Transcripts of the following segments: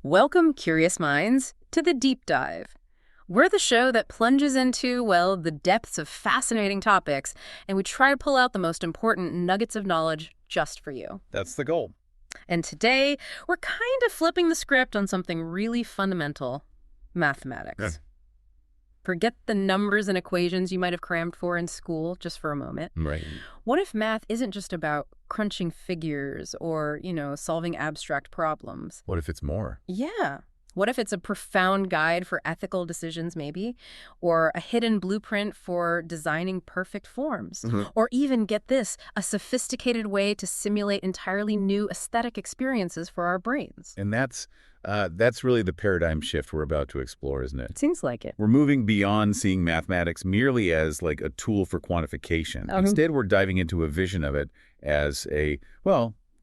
Welcome, curious minds, to the Deep Dive. We're the show that plunges into, well, the depths of fascinating topics, and we try to pull out the most important nuggets of knowledge just for you. That's the goal. And today, we're kind of flipping the script on something really fundamental: mathematics. Yeah. Forget the numbers and equations you might have crammed for in school just for a moment. Right. What if math isn't just about crunching figures or, solving abstract problems? What if it's more? Yeah. What if it's a profound guide for ethical decisions, maybe? Or a hidden blueprint for designing perfect forms? Or even, get this, a sophisticated way to simulate entirely new aesthetic experiences for our brains? And that's really the paradigm shift we're about to explore, isn't it? Seems like it. We're moving beyond seeing mathematics merely as like a tool for quantification. Instead, we're diving into a vision of it as a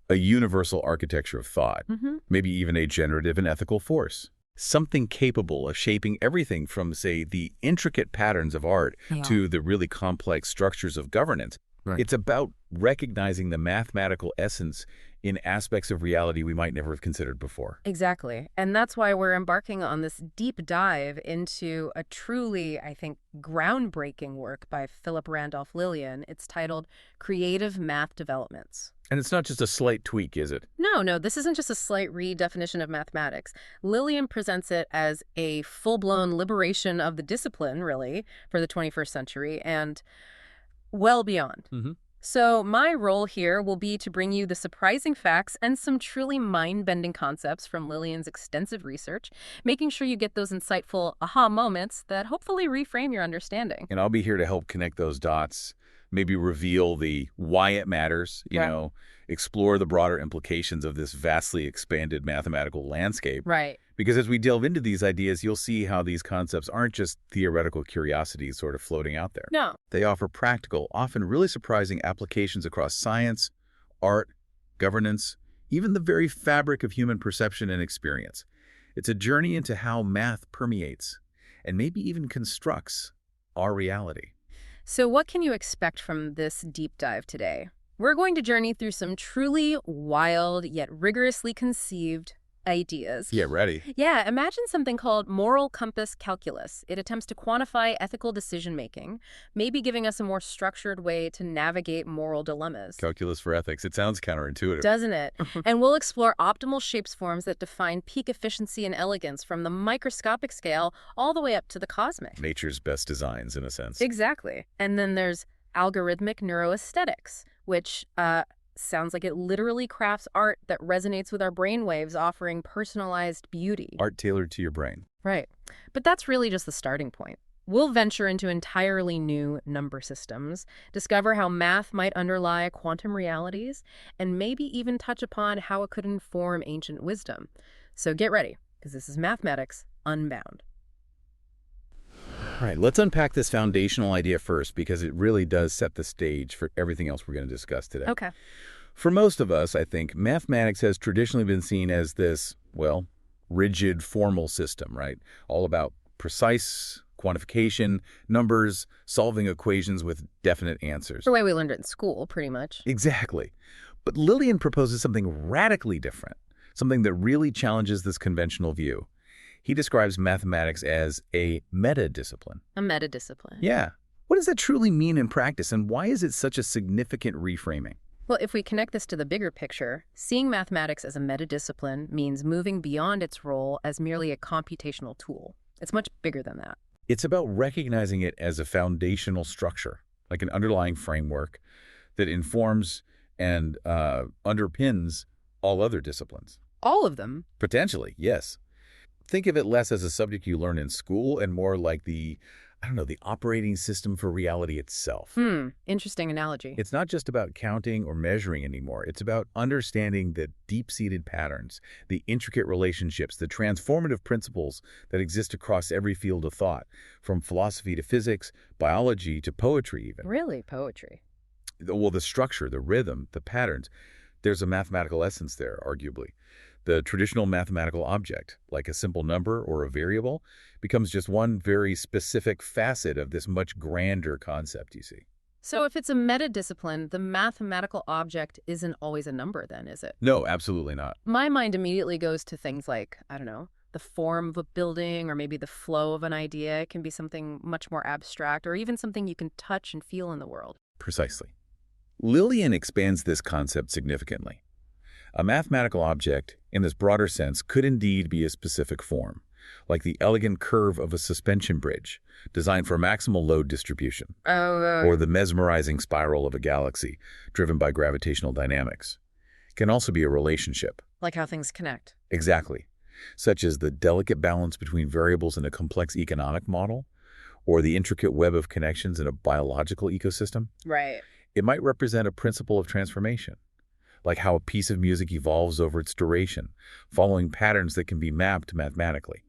universal architecture of thought, maybe even a generative and ethical force. Something capable of shaping everything from, say, the intricate patterns of art to the really complex structures of governance. Right. It's about recognizing the mathematical essence in aspects of reality we might never have considered before. Exactly. And that's why we're embarking on this deep dive into a truly, I think, groundbreaking work by Randolph Lilien. It's titled Creative Math Developments. And it's not just a slight tweak, is it? No, this isn't just a slight redefinition of mathematics. Lilien presents it as a full-blown liberation of the discipline, really, for the 21st century and well beyond. So my role here will be to bring you the surprising facts and some truly mind-bending concepts from Lillian's extensive research, making sure you get those insightful aha moments that hopefully reframe your understanding. And I'll be here to help connect those dots, maybe reveal the why it matters, explore the broader implications of this vastly expanded mathematical landscape. Right. Because as we delve into these ideas, you'll see how these concepts aren't just theoretical curiosities sort of floating out there. No. They offer practical, often really surprising applications across science, art, governance, even the very fabric of human perception and experience. It's a journey into how math permeates and maybe even constructs our reality. So what can you expect from this deep dive today? We're going to journey through some truly wild yet rigorously conceived ideas. Yeah, ready. Yeah, imagine something called moral compass calculus. It attempts to quantify ethical decision-making, maybe giving us a more structured way to navigate moral dilemmas. Calculus for ethics. It sounds counterintuitive. Doesn't it? And we'll explore optimal shapes forms that define peak efficiency and elegance from the microscopic scale all the way up to the cosmic. Nature's best designs, in a sense. Exactly. And then there's algorithmic neuroaesthetics, which sounds like it literally crafts art that resonates with our brainwaves, offering personalized beauty. Art tailored to your brain. Right. But that's really just the starting point. We'll venture into entirely new number systems, discover how math might underlie quantum realities, and maybe even touch upon how it could inform ancient wisdom. So get ready, because this is Mathematics Unbound. All right, let's unpack this foundational idea first, because it really does set the stage for everything else we're going to discuss today. Okay. For most of us, I think, mathematics has traditionally been seen as this, rigid, formal system, right? All about precise quantification, numbers, solving equations with definite answers. The way we learned it in school, pretty much. Exactly. But Lilien proposes something radically different, something that really challenges this conventional view. He describes mathematics as a meta-discipline. A meta-discipline. Yeah. What does that truly mean in practice, and why is it such a significant reframing? Well, if we connect this to the bigger picture, seeing mathematics as a meta-discipline means moving beyond its role as merely a computational tool. It's much bigger than that. It's about recognizing it as a foundational structure, like an underlying framework that informs and underpins all other disciplines. All of them? Potentially, yes. Think of it less as a subject you learn in school and more like the operating system for reality itself. Interesting analogy. It's not just about counting or measuring anymore. It's about understanding the deep-seated patterns, the intricate relationships, the transformative principles that exist across every field of thought, from philosophy to physics, biology to poetry even. Really? Poetry? Well, the structure, the rhythm, the patterns, there's a mathematical essence there, arguably. The traditional mathematical object, like a simple number or a variable, becomes just one very specific facet of this much grander concept, you see. So if it's a meta-discipline, the mathematical object isn't always a number then, is it? No, absolutely not. My mind immediately goes to things like, I don't know, the form of a building or maybe the flow of an idea. It can be something much more abstract or even something you can touch and feel in the world. Precisely. Lilien expands this concept significantly. A mathematical object, in this broader sense, could indeed be a specific form, like the elegant curve of a suspension bridge, designed for maximal load distribution, or the mesmerizing spiral of a galaxy, driven by gravitational dynamics. It can also be a relationship. Like how things connect. Exactly. Such as the delicate balance between variables in a complex economic model, or the intricate web of connections in a biological ecosystem. Right. It might represent a principle of transformation, like how a piece of music evolves over its duration, following patterns that can be mapped mathematically,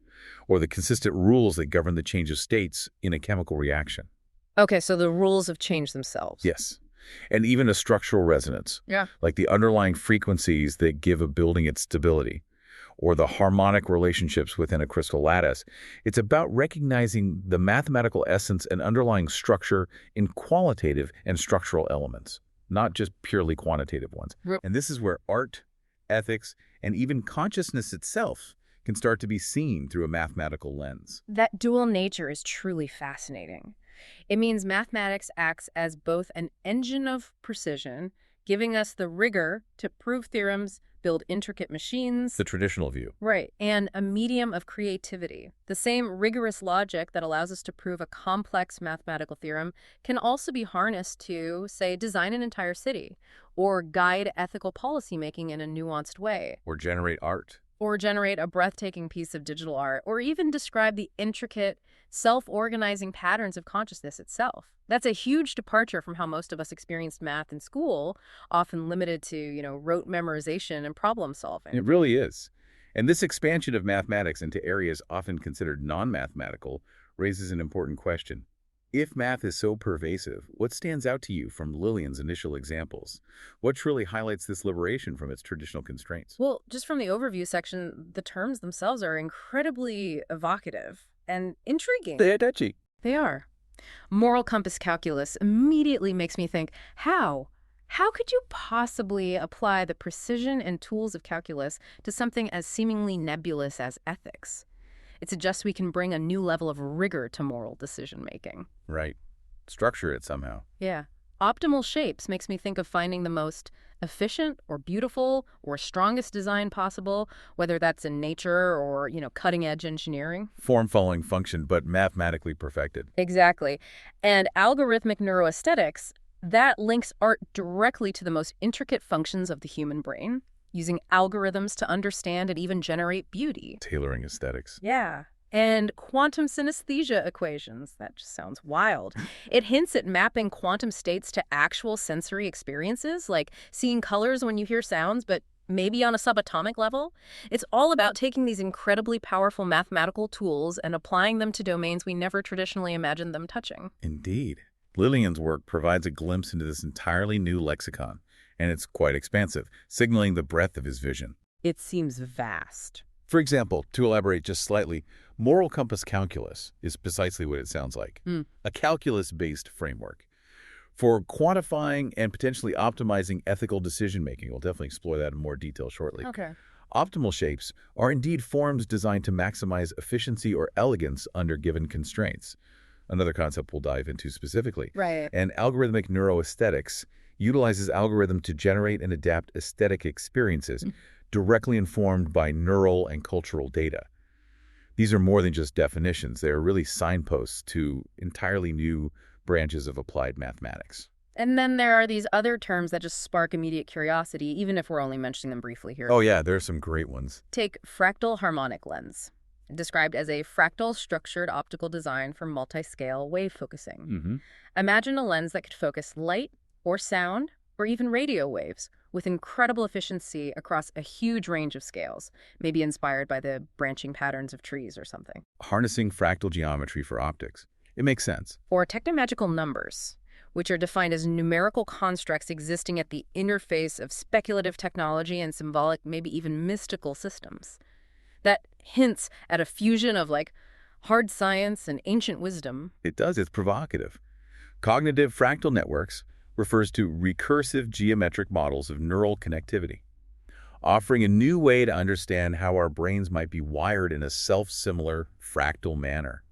or the consistent rules that govern the change of states in a chemical reaction. Okay, so the rules have changed themselves. Yes. And even a structural resonance, like the underlying frequencies that give a building its stability, or the harmonic relationships within a crystal lattice. It's about recognizing the mathematical essence and underlying structure in qualitative and structural elements, not just purely quantitative ones. And this is where art, ethics, and even consciousness itself can start to be seen through a mathematical lens. That dual nature is truly fascinating. It means mathematics acts as both an engine of precision, giving us the rigor to prove theorems, build intricate machines. The traditional view. Right, and a medium of creativity. The same rigorous logic that allows us to prove a complex mathematical theorem can also be harnessed to, say, design an entire city, or guide ethical policymaking in a nuanced way. Or generate art. Or generate a breathtaking piece of digital art, or even describe the intricate, self-organizing patterns of consciousness itself. That's a huge departure from how most of us experienced math in school, often limited to, rote memorization and problem solving. It really is. And this expansion of mathematics into areas often considered non-mathematical raises an important question. If math is so pervasive, what stands out to you from Lilien's initial examples? What truly highlights this liberation from its traditional constraints? Well, just from the overview section, the terms themselves are incredibly evocative and intriguing. They're touchy. They are. Moral compass calculus immediately makes me think, how? How could you possibly apply the precision and tools of calculus to something as seemingly nebulous as ethics? It suggests we can bring a new level of rigor to moral decision-making. Right. Structure it somehow. Yeah. Optimal shapes makes me think of finding the most efficient or beautiful or strongest design possible, whether that's in nature or, cutting-edge engineering. Form-following function, but mathematically perfected. Exactly. And algorithmic neuroaesthetics, that links art directly to the most intricate functions of the human brain, using algorithms to understand and even generate beauty. Tailoring aesthetics. Yeah. And quantum synesthesia equations. That just sounds wild. It hints at mapping quantum states to actual sensory experiences, like seeing colors when you hear sounds, but maybe on a subatomic level. It's all about taking these incredibly powerful mathematical tools and applying them to domains we never traditionally imagined them touching. Indeed. Lilien's work provides a glimpse into this entirely new lexicon, and it's quite expansive, signaling the breadth of his vision. It seems vast. For example, to elaborate just slightly, moral compass calculus is precisely what it sounds like. A calculus-based framework for quantifying and potentially optimizing ethical decision-making. We'll definitely explore that in more detail shortly. Okay. Optimal shapes are indeed forms designed to maximize efficiency or elegance under given constraints. Another concept we'll dive into specifically. Right. And algorithmic neuroaesthetics utilizes algorithm to generate and adapt aesthetic experiences directly informed by neural and cultural data. These are more than just definitions. They are really signposts to entirely new branches of applied mathematics. And then there are these other terms that just spark immediate curiosity, even if we're only mentioning them briefly here. Oh yeah, there are some great ones. Take fractal harmonic lens, described as a fractal structured optical design for multi-scale wave focusing. Imagine a lens that could focus light or sound or even radio waves with incredible efficiency across a huge range of scales, maybe inspired by the branching patterns of trees or something. Harnessing fractal geometry for optics. It makes sense. Or technomagical numbers, which are defined as numerical constructs existing at the interface of speculative technology and symbolic, maybe even mystical systems. That hints at a fusion of hard science and ancient wisdom. It does. It's provocative. Cognitive fractal networks refers to recursive geometric models of neural connectivity, offering a new way to understand how our brains might be wired in a self-similar fractal manner,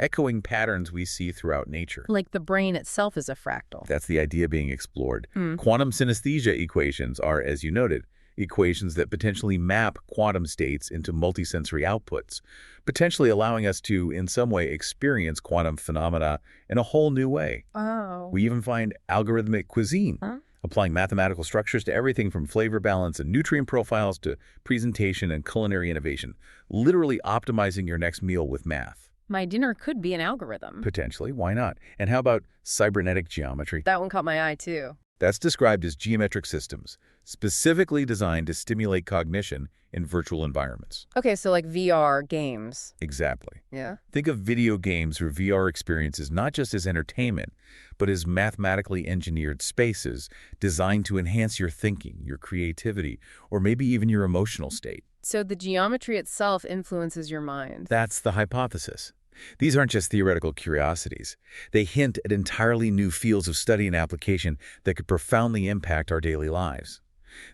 echoing patterns we see throughout nature. Like the brain itself is a fractal. That's the idea being explored. Quantum synesthesia equations are, as you noted, equations that potentially map quantum states into multisensory outputs, potentially allowing us to, in some way, experience quantum phenomena in a whole new way. Oh. We even find algorithmic cuisine, applying mathematical structures to everything from flavor balance and nutrient profiles to presentation and culinary innovation, literally optimizing your next meal with math. My dinner could be an algorithm. Potentially, why not? And how about cybernetic geometry? That one caught my eye, too. That's described as geometric systems, specifically designed to stimulate cognition in virtual environments. Okay, so like VR games. Exactly. Yeah. Think of video games or VR experiences not just as entertainment, but as mathematically engineered spaces designed to enhance your thinking, your creativity, or maybe even your emotional state. So the geometry itself influences your mind. That's the hypothesis. These aren't just theoretical curiosities. They hint at entirely new fields of study and application that could profoundly impact our daily lives.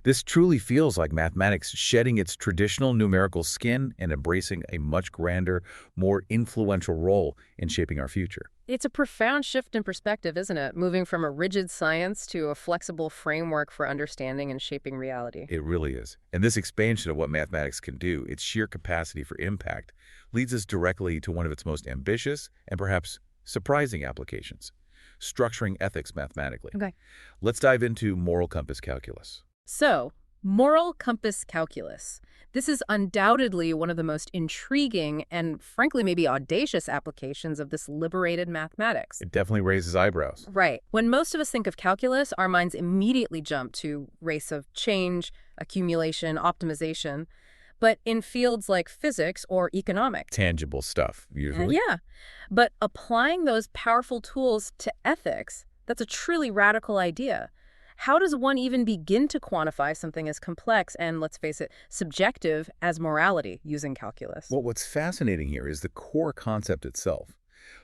This truly feels like mathematics shedding its traditional numerical skin and embracing a much grander, more influential role in shaping our future. It's a profound shift in perspective, isn't it? Moving from a rigid science to a flexible framework for understanding and shaping reality. It really is. And this expansion of what mathematics can do, its sheer capacity for impact, leads us directly to one of its most ambitious and perhaps surprising applications, structuring ethics mathematically. Okay. Let's dive into moral compass calculus. So, moral compass calculus. This is undoubtedly one of the most intriguing and, frankly, maybe audacious applications of this liberated mathematics. It definitely raises eyebrows. Right. When most of us think of calculus, our minds immediately jump to race of change, accumulation, optimization. But in fields like physics or economics. Tangible stuff, usually. Yeah. But applying those powerful tools to ethics, that's a truly radical idea. How does one even begin to quantify something as complex and, let's face it, subjective as morality using calculus? Well, what's fascinating here is the core concept itself.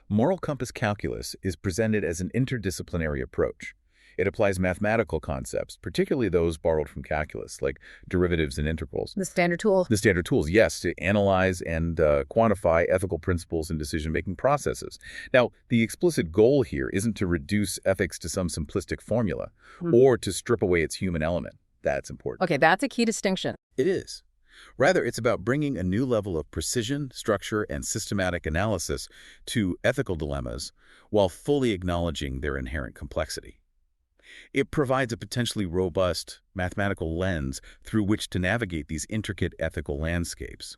Moral compass calculus is presented as an interdisciplinary approach. It applies mathematical concepts, particularly those borrowed from calculus, like derivatives and integrals. The standard tool. The standard tools, yes, to analyze and quantify ethical principles in decision-making processes. Now, the explicit goal here isn't to reduce ethics to some simplistic formula or to strip away its human element. That's important. Okay, that's a key distinction. It is. Rather, it's about bringing a new level of precision, structure, and systematic analysis to ethical dilemmas while fully acknowledging their inherent complexity. It provides a potentially robust mathematical lens through which to navigate these intricate ethical landscapes,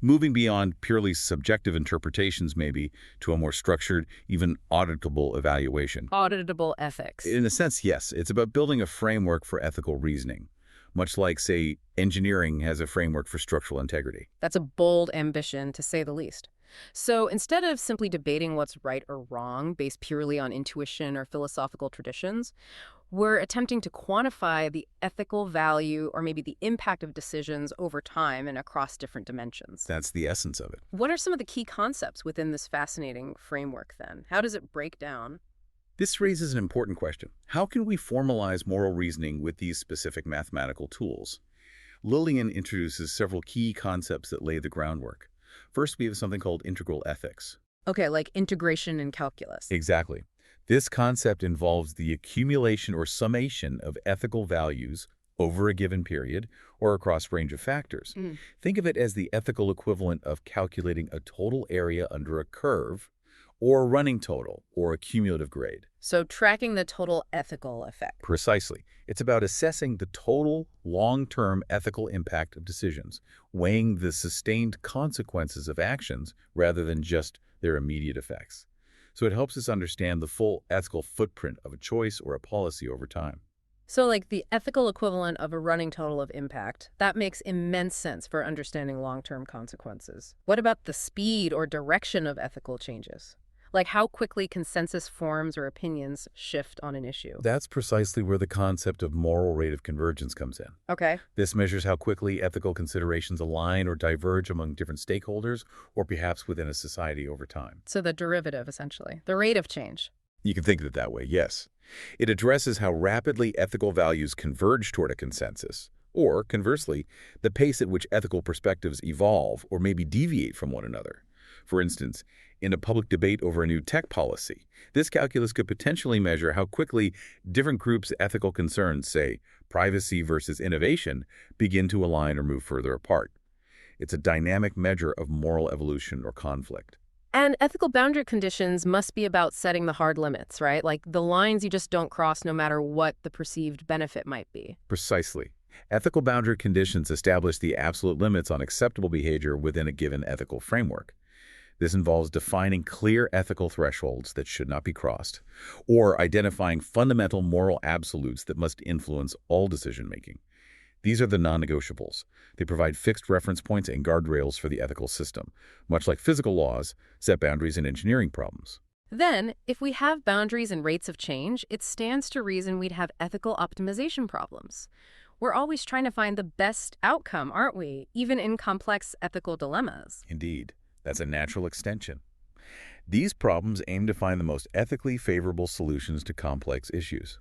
moving beyond purely subjective interpretations maybe to a more structured, even auditable evaluation. Auditable ethics. In a sense, yes, it's about building a framework for ethical reasoning, much like, say, engineering has a framework for structural integrity. That's a bold ambition, to say the least. So instead of simply debating what's right or wrong based purely on intuition or philosophical traditions, we're attempting to quantify the ethical value or maybe the impact of decisions over time and across different dimensions. That's the essence of it. What are some of the key concepts within this fascinating framework then? How does it break down? This raises an important question. How can we formalize moral reasoning with these specific mathematical tools? Lilien introduces several key concepts that lay the groundwork. First, we have something called integral ethics. Okay, like integration in calculus. Exactly. This concept involves the accumulation or summation of ethical values over a given period or across a range of factors. Think of it as the ethical equivalent of calculating a total area under a curve or a running total or a cumulative grade. So tracking the total ethical effect. Precisely. It's about assessing the total long-term ethical impact of decisions, weighing the sustained consequences of actions rather than just their immediate effects. So it helps us understand the full ethical footprint of a choice or a policy over time. So like the ethical equivalent of a running total of impact, that makes immense sense for understanding long-term consequences. What about the speed or direction of ethical changes? Like how quickly consensus forms or opinions shift on an issue. That's precisely where the concept of moral rate of convergence comes in. Okay. This measures how quickly ethical considerations align or diverge among different stakeholders or perhaps within a society over time. So the derivative, essentially. The rate of change. You can think of it that way, yes. It addresses how rapidly ethical values converge toward a consensus, or, conversely, the pace at which ethical perspectives evolve or maybe deviate from one another. For instance, in a public debate over a new tech policy, this calculus could potentially measure how quickly different groups' ethical concerns, say, privacy versus innovation, begin to align or move further apart. It's a dynamic measure of moral evolution or conflict. And ethical boundary conditions must be about setting the hard limits, right? Like the lines you just don't cross no matter what the perceived benefit might be. Precisely. Ethical boundary conditions establish the absolute limits on acceptable behavior within a given ethical framework. This involves defining clear ethical thresholds that should not be crossed, or identifying fundamental moral absolutes that must influence all decision-making. These are the non-negotiables. They provide fixed reference points and guardrails for the ethical system. Much like physical laws, set boundaries in engineering problems. Then, if we have boundaries and rates of change, it stands to reason we'd have ethical optimization problems. We're always trying to find the best outcome, aren't we? Even in complex ethical dilemmas. Indeed, that's a natural extension. These problems aim to find the most ethically favorable solutions to complex issues.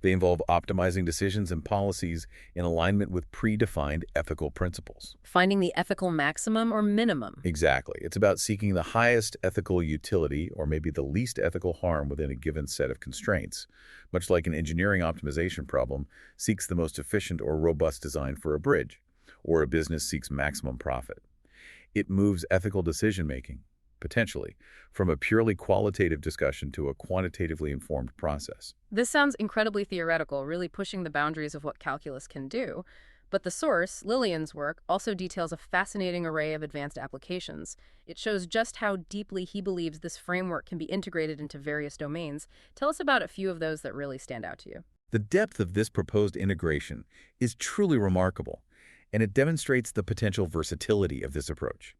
They involve optimizing decisions and policies in alignment with predefined ethical principles. Finding the ethical maximum or minimum. Exactly. It's about seeking the highest ethical utility or maybe the least ethical harm within a given set of constraints. Much like an engineering optimization problem seeks the most efficient or robust design for a bridge, or a business seeks maximum profit. It moves ethical decision-making, potentially, from a purely qualitative discussion to a quantitatively informed process. This sounds incredibly theoretical, really pushing the boundaries of what calculus can do. But the source, Lilien's work, also details a fascinating array of advanced applications. It shows just how deeply he believes this framework can be integrated into various domains. Tell us about a few of those that really stand out to you. The depth of this proposed integration is truly remarkable, and it demonstrates the potential versatility of this approach.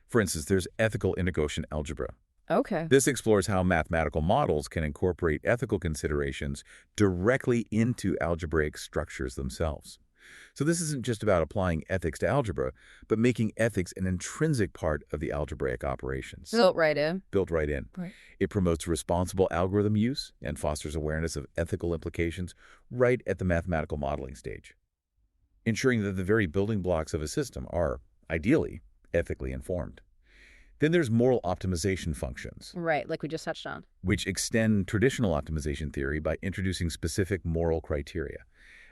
For instance, there's ethical integration algebra. Okay. This explores how mathematical models can incorporate ethical considerations directly into algebraic structures themselves. So this isn't just about applying ethics to algebra, but making ethics an intrinsic part of the algebraic operations. Built right in. Built right in. Right. It promotes responsible algorithm use and fosters awareness of ethical implications right at the mathematical modeling stage, ensuring that the very building blocks of a system are, ideally, ethically informed. Then there's moral optimization functions. Right, like we just touched on. Which extend traditional optimization theory by introducing specific moral criteria.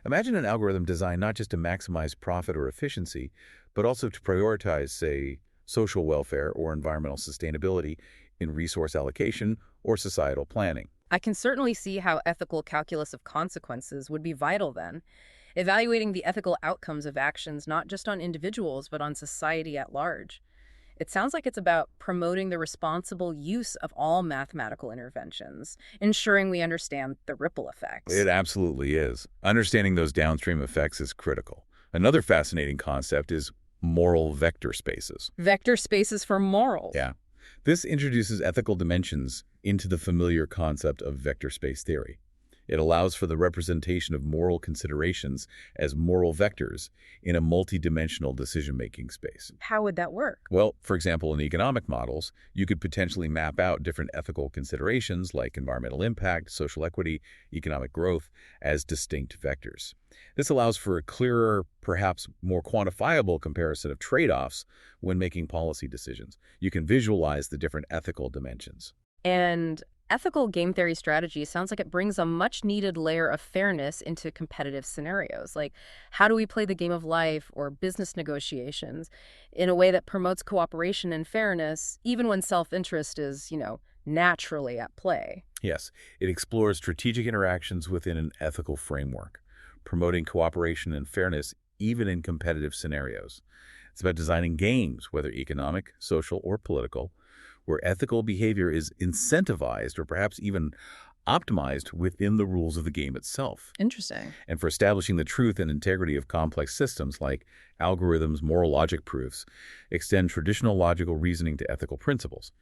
Imagine an algorithm designed not just to maximize profit or efficiency, but also to prioritize, say, social welfare or environmental sustainability in resource allocation or societal planning. I can certainly see how ethical calculus of consequences would be vital then. Evaluating the ethical outcomes of actions not just on individuals, but on society at large. It sounds like it's about promoting the responsible use of all mathematical interventions, ensuring we understand the ripple effects. It absolutely is. Understanding those downstream effects is critical. Another fascinating concept is moral vector spaces. Vector spaces for morals. Yeah. This introduces ethical dimensions into the familiar concept of vector space theory. It allows for the representation of moral considerations as moral vectors in a multidimensional decision-making space. How would that work? Well, for example, in economic models, you could potentially map out different ethical considerations like environmental impact, social equity, economic growth as distinct vectors. This allows for a clearer, perhaps more quantifiable comparison of trade-offs when making policy decisions. You can visualize the different ethical dimensions. And ethical game theory strategy sounds like it brings a much-needed layer of fairness into competitive scenarios. Like, how do we play the game of life or business negotiations in a way that promotes cooperation and fairness, even when self-interest is, naturally at play? Yes, it explores strategic interactions within an ethical framework, promoting cooperation and fairness even in competitive scenarios. It's about designing games, whether economic, social, or political, where ethical behavior is incentivized or perhaps even optimized within the rules of the game itself. Interesting. And for establishing the truth and integrity of complex systems like algorithms, moral logic proofs, extend traditional logical reasoning to ethical principles.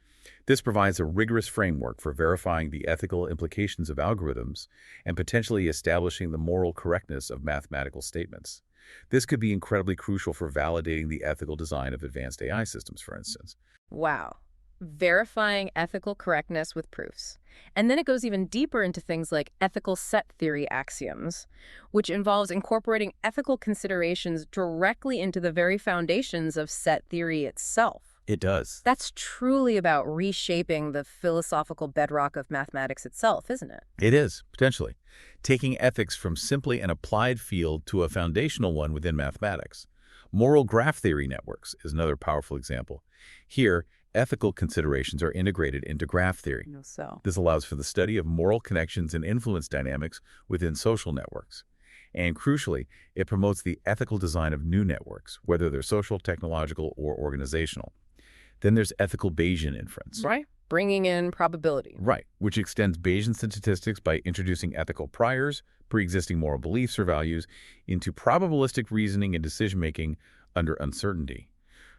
This provides a rigorous framework for verifying the ethical implications of algorithms and potentially establishing the moral correctness of mathematical statements. This could be incredibly crucial for validating the ethical design of advanced AI systems, for instance. Wow. verifying ethical correctness with proofs. And then it goes even deeper into things like ethical set theory axioms, which involves incorporating ethical considerations directly into the very foundations of set theory itself. It does. That's truly about reshaping the philosophical bedrock of mathematics itself, isn't it? It is, potentially. Taking ethics from simply an applied field to a foundational one within mathematics. Moral graph theory networks is another powerful example. Here, ethical considerations are integrated into graph theory. This allows for the study of moral connections and influence dynamics within social networks. And crucially, it promotes the ethical design of new networks, whether they're social, technological, or organizational. Then there's ethical Bayesian inference. Right. Bringing in probability. Right, which extends Bayesian statistics by introducing ethical priors, pre-existing moral beliefs or values, into probabilistic reasoning and decision-making under uncertainty.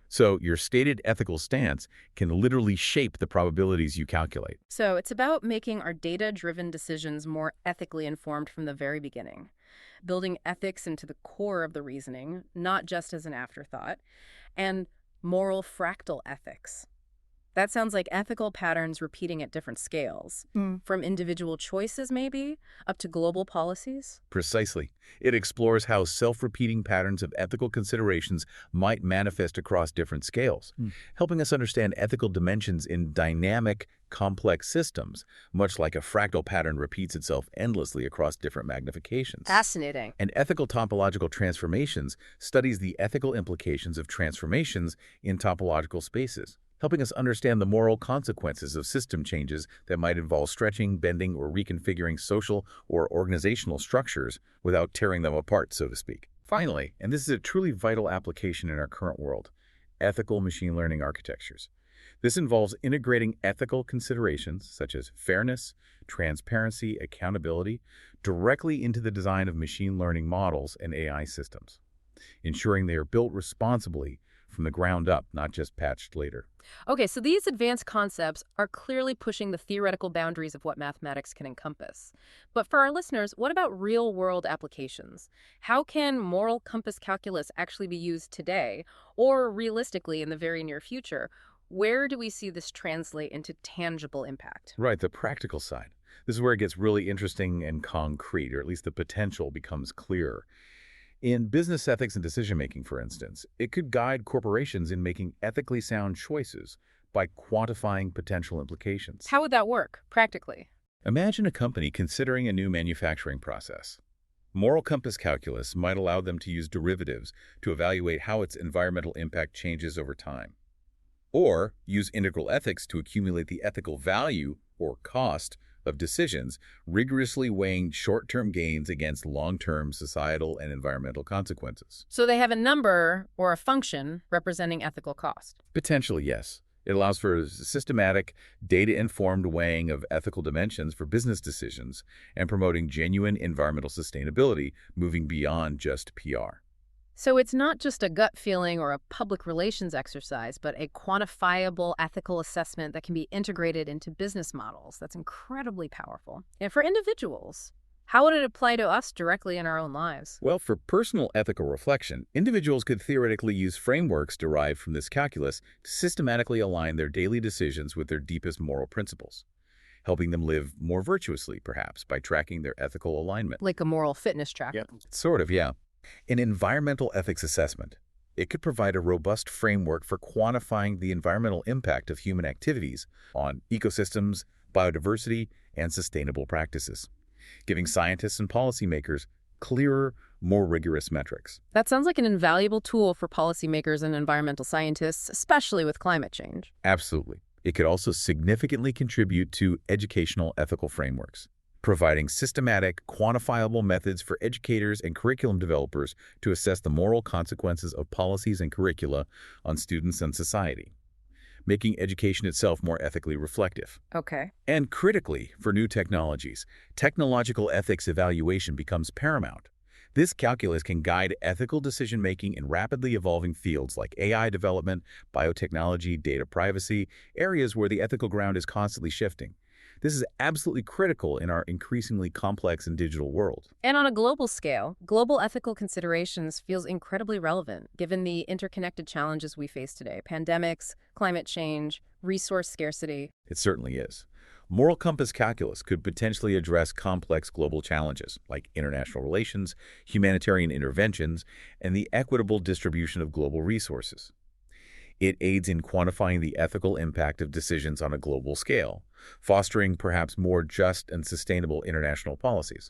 So your stated ethical stance can literally shape the probabilities you calculate. So it's about making our data-driven decisions more ethically informed from the very beginning, building ethics into the core of the reasoning, not just as an afterthought, and moral fractal ethics. That sounds like ethical patterns repeating at different scales, from individual choices maybe, up to global policies. Precisely. It explores how self-repeating patterns of ethical considerations might manifest across different scales, helping us understand ethical dimensions in dynamic, complex systems, much like a fractal pattern repeats itself endlessly across different magnifications. Fascinating. And ethical topological transformations studies the ethical implications of transformations in topological spaces, helping us understand the moral consequences of system changes that might involve stretching, bending, or reconfiguring social or organizational structures without tearing them apart, so to speak. Finally, and this is a truly vital application in our current world, ethical machine learning architectures. This involves integrating ethical considerations such as fairness, transparency, accountability, directly into the design of machine learning models and AI systems, ensuring they are built responsibly from the ground up, not just patched later. Okay, so these advanced concepts are clearly pushing the theoretical boundaries of what mathematics can encompass. But for our listeners, what about real-world applications? How can moral compass calculus actually be used today, or realistically in the very near future? Where do we see this translate into tangible impact? Right, the practical side. This is where it gets really interesting and concrete, or at least the potential becomes clearer. In business ethics and decision-making, for instance, it could guide corporations in making ethically sound choices by quantifying potential implications. How would that work, practically? Imagine a company considering a new manufacturing process. Moral compass calculus might allow them to use derivatives to evaluate how its environmental impact changes over time. Or use integral ethics to accumulate the ethical value or cost of decisions, rigorously weighing short-term gains against long-term societal and environmental consequences. So they have a number or a function representing ethical cost. Potentially, yes. It allows for a systematic, data-informed weighing of ethical dimensions for business decisions and promoting genuine environmental sustainability, moving beyond just PR. So it's not just a gut feeling or a public relations exercise, but a quantifiable ethical assessment that can be integrated into business models. That's incredibly powerful. And for individuals, how would it apply to us directly in our own lives? Well, for personal ethical reflection, individuals could theoretically use frameworks derived from this calculus to systematically align their daily decisions with their deepest moral principles, helping them live more virtuously, perhaps, by tracking their ethical alignment. Like a moral fitness tracker. Yep. Sort of, yeah. In environmental ethics assessment, it could provide a robust framework for quantifying the environmental impact of human activities on ecosystems, biodiversity, and sustainable practices, giving scientists and policymakers clearer, more rigorous metrics. That sounds like an invaluable tool for policymakers and environmental scientists, especially with climate change. Absolutely. It could also significantly contribute to educational ethical frameworks, providing systematic, quantifiable methods for educators and curriculum developers to assess the moral consequences of policies and curricula on students and society, making education itself more ethically reflective. Okay. And critically, for new technologies, technological ethics evaluation becomes paramount. This calculus can guide ethical decision-making in rapidly evolving fields like AI development, biotechnology, data privacy, areas where the ethical ground is constantly shifting. This is absolutely critical in our increasingly complex and digital world. And on a global scale, global ethical considerations feels incredibly relevant given the interconnected challenges we face today: pandemics, climate change, Resource scarcity. It certainly is. Moral compass calculus could potentially address complex global challenges like international relations, humanitarian interventions, and the equitable distribution of global resources. It aids in quantifying the ethical impact of decisions on a global scale, fostering perhaps more just and sustainable international policies.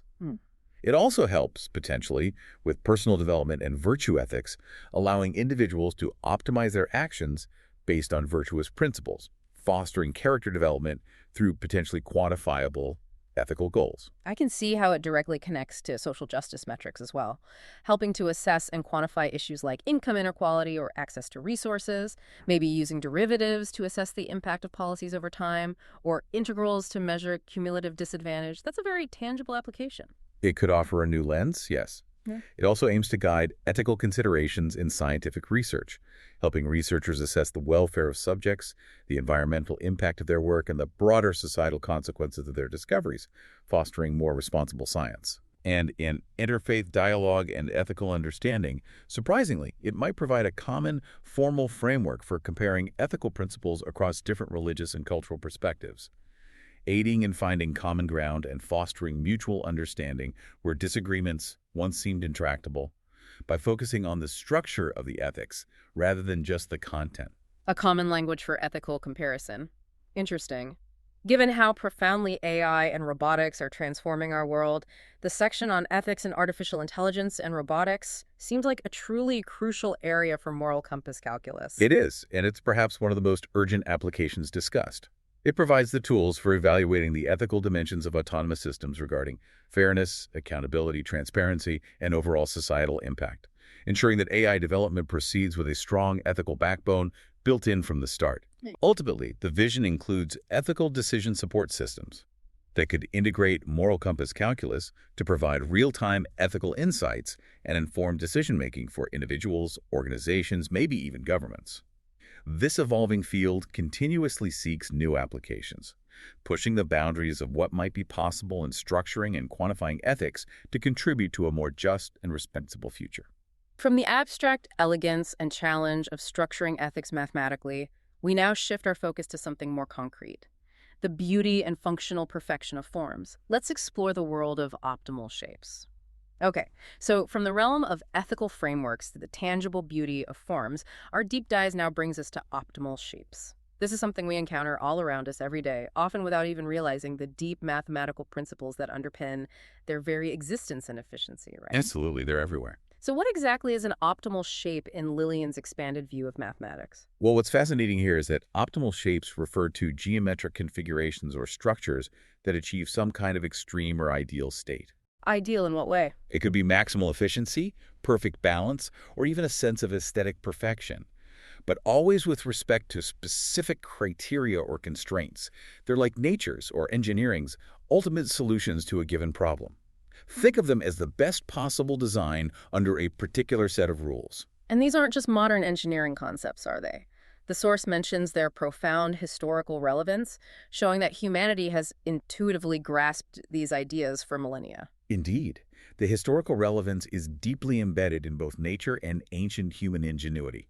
It also helps, potentially, with personal development and virtue ethics, allowing individuals to optimize their actions based on virtuous principles, fostering character development through potentially quantifiable ethical goals. I can see how it directly connects to social justice metrics as well, helping to assess and quantify issues like income inequality or access to resources, maybe using derivatives to assess the impact of policies over time, or integrals to measure cumulative disadvantage. That's a very tangible application. It could offer a new lens, yes. Yeah. It also aims to guide ethical considerations in scientific research, helping researchers assess the welfare of subjects, the environmental impact of their work, and the broader societal consequences of their discoveries, fostering more responsible science. And in interfaith dialogue and ethical understanding, surprisingly, it might provide a common, formal framework for comparing ethical principles across different religious and cultural perspectives, aiding in finding common ground and fostering mutual understanding where disagreements once seemed intractable, by focusing on the structure of the ethics rather than just the content. A common language for ethical comparison. Interesting. Given how profoundly AI and robotics are transforming our world, the section on ethics in artificial intelligence and robotics seems like a truly crucial area for moral compass calculus. It is, and it's perhaps one of the most urgent applications discussed. It provides the tools for evaluating the ethical dimensions of autonomous systems regarding fairness, accountability, transparency, and overall societal impact, ensuring that AI development proceeds with a strong ethical backbone built in from the start. Ultimately, the vision includes ethical decision support systems that could integrate moral compass calculus to provide real-time ethical insights and informed decision-making for individuals, organizations, maybe even governments. This evolving field continuously seeks new applications, pushing the boundaries of what might be possible in structuring and quantifying ethics to contribute to a more just and responsible future. From the abstract elegance and challenge of structuring ethics mathematically, we now shift our focus to something more concrete: the beauty and functional perfection of forms. Let's explore the world of optimal shapes. Okay, so from the realm of ethical frameworks to the tangible beauty of forms, our deep dive now brings us to optimal shapes. This is something we encounter all around us every day, often without even realizing the deep mathematical principles that underpin their very existence and efficiency, right? Absolutely, they're everywhere. So what exactly is an optimal shape in Lilien's expanded view of mathematics? Well, what's fascinating here is that optimal shapes refer to geometric configurations or structures that achieve some kind of extreme or ideal state. Ideal in what way? It could be maximal efficiency, perfect balance, or even a sense of aesthetic perfection, but always with respect to specific criteria or constraints. They're like nature's or engineering's ultimate solutions to a given problem. Think of them as the best possible design under a particular set of rules. And these aren't just modern engineering concepts, are they? The source mentions their profound historical relevance, showing that humanity has intuitively grasped these ideas for millennia. Indeed, the historical relevance is deeply embedded in both nature and ancient human ingenuity.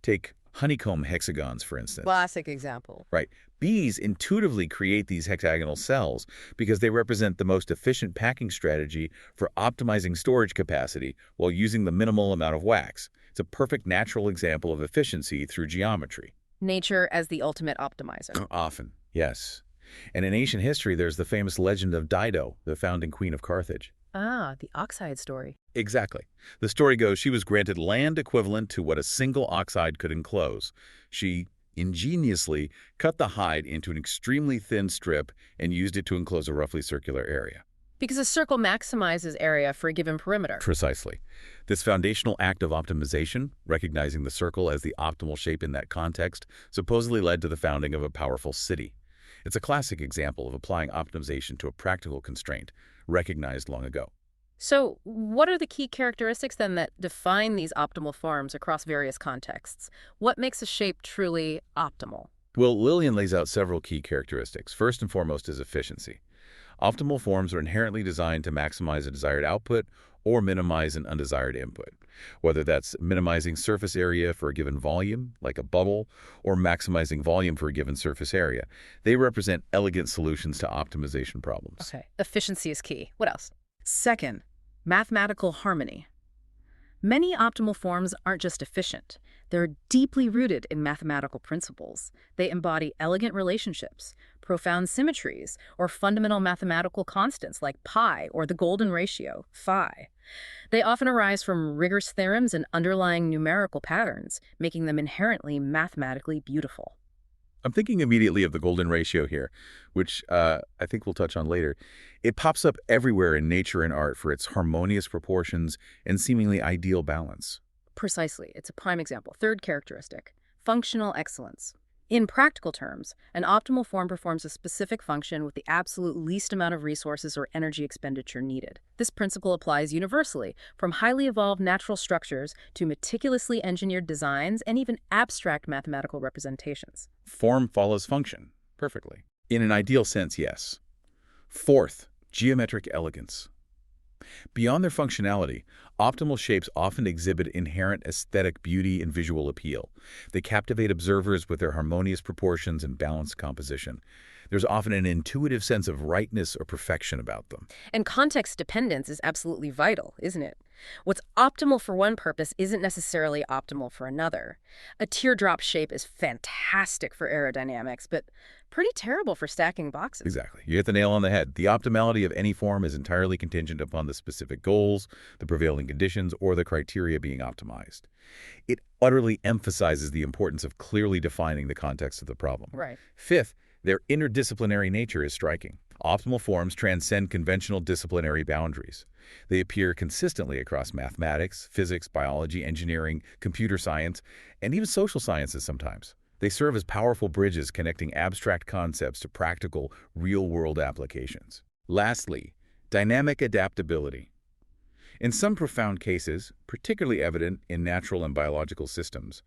Take honeycomb hexagons, for instance. Classic example. Right. Bees intuitively create these hexagonal cells because they represent the most efficient packing strategy for optimizing storage capacity while using the minimal amount of wax. It's a perfect natural example of efficiency through geometry. Nature as the ultimate optimizer. Often, yes. And in ancient history, there's the famous legend of Dido, the founding queen of Carthage. Ah, the oxide story. Exactly. The story goes she was granted land equivalent to what a single oxide could enclose. She ingeniously cut the hide into an extremely thin strip and used it to enclose a roughly circular area. Because a circle maximizes area for a given perimeter. Precisely. This foundational act of optimization, recognizing the circle as the optimal shape in that context, supposedly led to the founding of a powerful city. It's a classic example of applying optimization to a practical constraint, recognized long ago. So, what are the key characteristics then that define these optimal forms across various contexts? What makes a shape truly optimal? Well, Lilien lays out several key characteristics. First and foremost is efficiency. Optimal forms are inherently designed to maximize a desired output or minimize an undesired input, whether that's minimizing surface area for a given volume, like a bubble, or maximizing volume for a given surface area. They represent elegant solutions to optimization problems. Okay, efficiency is key. What else? Second, mathematical harmony. Many optimal forms aren't just efficient. They're deeply rooted in mathematical principles. They embody elegant relationships, profound symmetries, or fundamental mathematical constants like pi or the golden ratio, phi. They often arise from rigorous theorems and underlying numerical patterns, making them inherently mathematically beautiful. I'm thinking immediately of the golden ratio here, which I think we'll touch on later. It pops up everywhere in nature and art for its harmonious proportions and seemingly ideal balance. Precisely. It's a prime example. Third characteristic, functional excellence. In practical terms, an optimal form performs a specific function with the absolute least amount of resources or energy expenditure needed. This principle applies universally, from highly evolved natural structures to meticulously engineered designs and even abstract mathematical representations. Form follows function perfectly. In an ideal sense, yes. Fourth, geometric elegance. Beyond their functionality, optimal shapes often exhibit inherent aesthetic beauty and visual appeal. They captivate observers with their harmonious proportions and balanced composition. There's often an intuitive sense of rightness or perfection about them. And context dependence is absolutely vital, isn't it? What's optimal for one purpose isn't necessarily optimal for another. A teardrop shape is fantastic for aerodynamics, but pretty terrible for stacking boxes. Exactly. You hit the nail on the head. The optimality of any form is entirely contingent upon the specific goals, the prevailing conditions, or the criteria being optimized. It utterly emphasizes the importance of clearly defining the context of the problem. Right. Fifth, their interdisciplinary nature is striking. Optimal forms transcend conventional disciplinary boundaries. They appear consistently across mathematics, physics, biology, engineering, computer science, and even social sciences sometimes. They serve as powerful bridges connecting abstract concepts to practical, real-world applications. Lastly, dynamic adaptability. In some profound cases, particularly evident in natural and biological systems,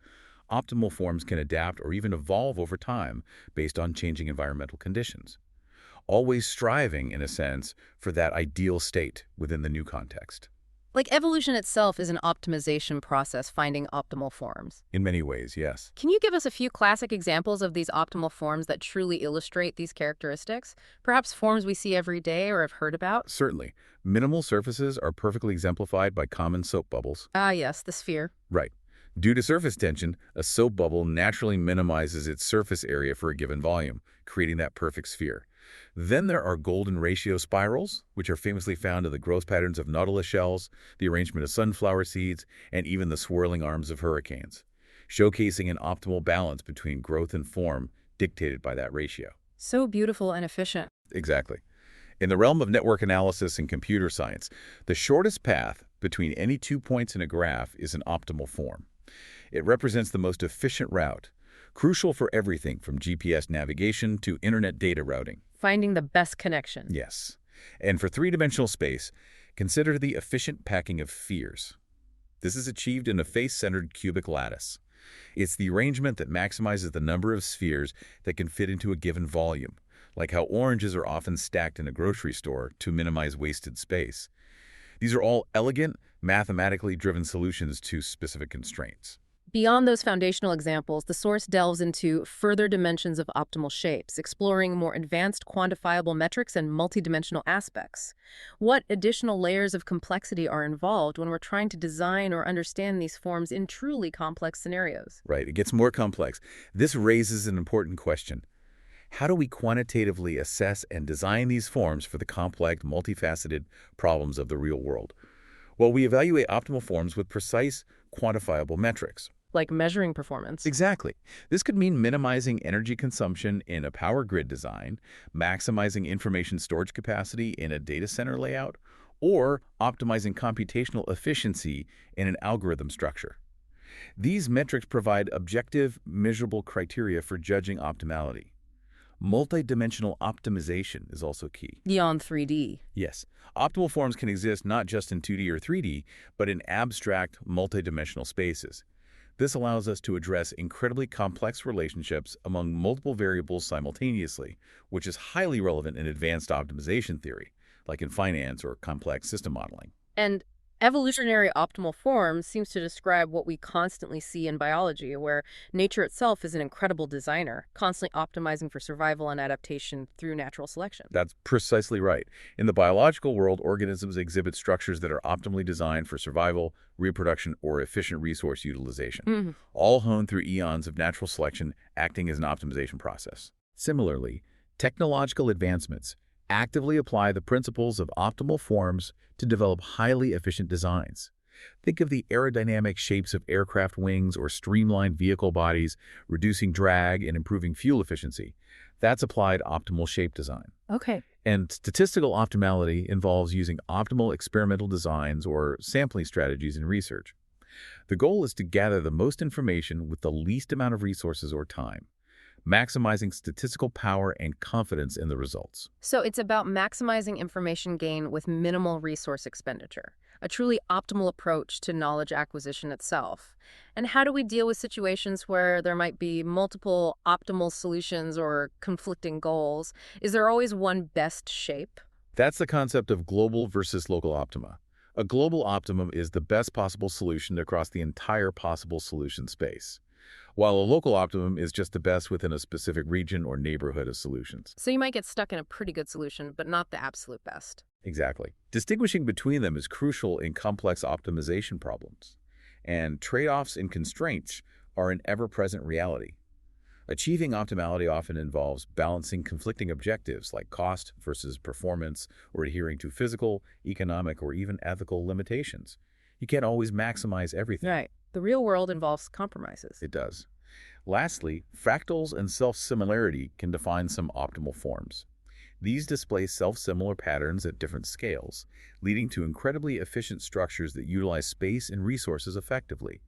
optimal forms can adapt or even evolve over time based on changing environmental conditions, always striving, in a sense, for that ideal state within the new context. Like evolution itself is an optimization process, finding optimal forms. In many ways, yes. Can you give us a few classic examples of these optimal forms that truly illustrate these characteristics? Perhaps forms we see every day or have heard about? Certainly. Minimal surfaces are perfectly exemplified by common soap bubbles. Ah, yes, the sphere. Right. Due to surface tension, a soap bubble naturally minimizes its surface area for a given volume, creating that perfect sphere. Then there are golden ratio spirals, which are famously found in the growth patterns of nautilus shells, the arrangement of sunflower seeds, and even the swirling arms of hurricanes, showcasing an optimal balance between growth and form dictated by that ratio. So beautiful and efficient. Exactly. In the realm of network analysis and computer science, the shortest path between any 2 points in a graph is an optimal form. It represents the most efficient route, crucial for everything from GPS navigation to internet data routing. Finding the best connection. Yes. And for three-dimensional space, consider the efficient packing of spheres. This is achieved in a face-centered cubic lattice. It's the arrangement that maximizes the number of spheres that can fit into a given volume, like how oranges are often stacked in a grocery store to minimize wasted space. These are all elegant, mathematically driven solutions to specific constraints. Beyond those foundational examples, the source delves into further dimensions of optimal shapes, exploring more advanced quantifiable metrics and multidimensional aspects. What additional layers of complexity are involved when we're trying to design or understand these forms in truly complex scenarios? Right, it gets more complex. This raises an important question. How do we quantitatively assess and design these forms for the complex, multifaceted problems of the real world? Well, we evaluate optimal forms with precise, quantifiable metrics. Like measuring performance. Exactly. This could mean minimizing energy consumption in a power grid design, maximizing information storage capacity in a data center layout, or optimizing computational efficiency in an algorithm structure. These metrics provide objective, measurable criteria for judging optimality. Multidimensional optimization is also key. Beyond 3D. Yes. Optimal forms can exist not just in 2D or 3D, but in abstract, multidimensional spaces. This allows us to address incredibly complex relationships among multiple variables simultaneously, which is highly relevant in advanced optimization theory, like in finance or complex system modeling. And evolutionary optimal form seems to describe what we constantly see in biology, where nature itself is an incredible designer, constantly optimizing for survival and adaptation through natural selection. That's precisely right. In the biological world, organisms exhibit structures that are optimally designed for survival, reproduction, or efficient resource utilization, all honed through eons of natural selection acting as an optimization process. Similarly, technological advancements actively apply the principles of optimal forms to develop highly efficient designs. Think of the aerodynamic shapes of aircraft wings or streamlined vehicle bodies, reducing drag and improving fuel efficiency. That's applied optimal shape design. Okay. And statistical optimality involves using optimal experimental designs or sampling strategies in research. The goal is to gather the most information with the least amount of resources or time, maximizing statistical power and confidence in the results. So it's about maximizing information gain with minimal resource expenditure, a truly optimal approach to knowledge acquisition itself. And how do we deal with situations where there might be multiple optimal solutions or conflicting goals? Is there always one best shape? That's the concept of global versus local optima. A global optimum is the best possible solution across the entire possible solution space, while a local optimum is just the best within a specific region or neighborhood of solutions. So you might get stuck in a pretty good solution, but not the absolute best. Exactly. Distinguishing between them is crucial in complex optimization problems, and trade-offs and constraints are an ever-present reality. Achieving optimality often involves balancing conflicting objectives like cost versus performance or adhering to physical, economic, or even ethical limitations. You can't always maximize everything. Right. The real world involves compromises. It does. Lastly, fractals and self-similarity can define some optimal forms. These display self-similar patterns at different scales, leading to incredibly efficient structures that utilize space and resources effectively.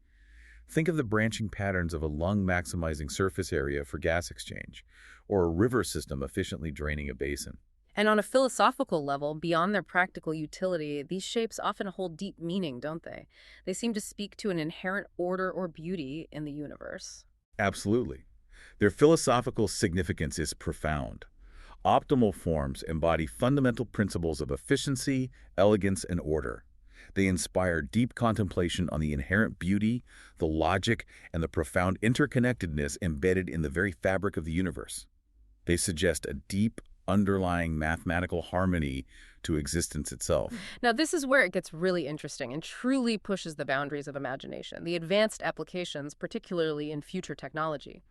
Think of the branching patterns of a lung maximizing surface area for gas exchange, or a river system efficiently draining a basin. And on a philosophical level, beyond their practical utility, these shapes often hold deep meaning, don't they? They seem to speak to an inherent order or beauty in the universe. Absolutely. Their philosophical significance is profound. Optimal forms embody fundamental principles of efficiency, elegance, and order. They inspire deep contemplation on the inherent beauty, the logic, and the profound interconnectedness embedded in the very fabric of the universe. They suggest a deep, underlying mathematical harmony to existence itself. Now, this is where it gets really interesting and truly pushes the boundaries of imagination, the advanced applications, particularly in future technology.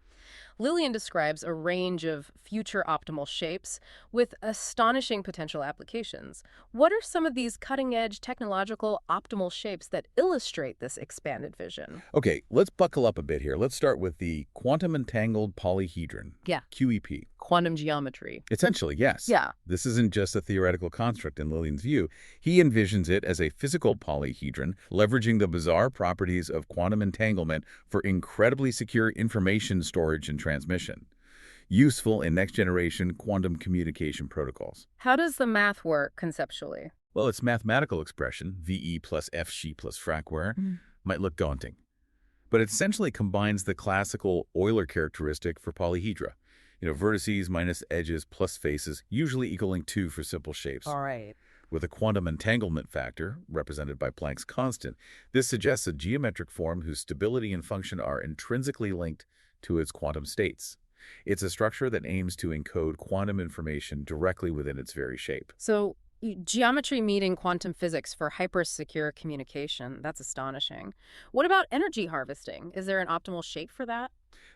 Lilien describes a range of future optimal shapes with astonishing potential applications. What are some of these cutting-edge technological optimal shapes that illustrate this expanded vision? Okay, let's buckle up a bit here. Let's start with the quantum entangled polyhedron, Yeah. QEP. Quantum geometry. Essentially, yes. Yeah. This isn't just a theoretical construct in Lilien's view. He envisions it as a physical polyhedron, leveraging the bizarre properties of quantum entanglement for incredibly secure information storage and transmission, useful in next-generation quantum communication protocols. How does the math work conceptually? Well, its mathematical expression, VE plus FG plus frackware, might look daunting, but it essentially combines the classical Euler characteristic for polyhedra. Vertices minus edges plus faces, usually equaling 2 for simple shapes. All right. With a quantum entanglement factor, represented by Planck's constant, this suggests a geometric form whose stability and function are intrinsically linked to its quantum states. It's a structure that aims to encode quantum information directly within its very shape. So, geometry meeting quantum physics for hyper-secure communication. That's astonishing. What about energy harvesting? Is there an optimal shape for that?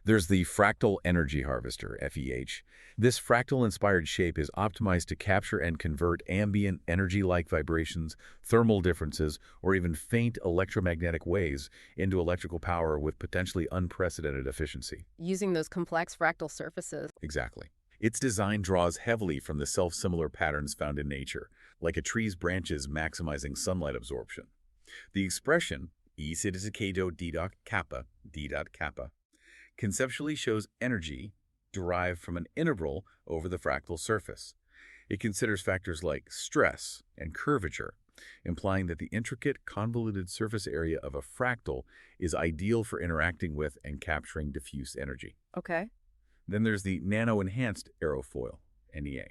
There's the fractal energy harvester, FEH. This fractal-inspired shape is optimized to capture and convert ambient energy-like vibrations, thermal differences, or even faint electromagnetic waves into electrical power with potentially unprecedented efficiency. Using those complex fractal surfaces. Exactly. Its design draws heavily from the self-similar patterns found in nature, like a tree's branches maximizing sunlight absorption. The expression, E to k dot d dot kappa, conceptually shows energy derived from an integral over the fractal surface. It considers factors like stress and curvature, implying that the intricate, convoluted surface area of a fractal is ideal for interacting with and capturing diffuse energy. Okay. Then there's the nano-enhanced aerofoil, NEA,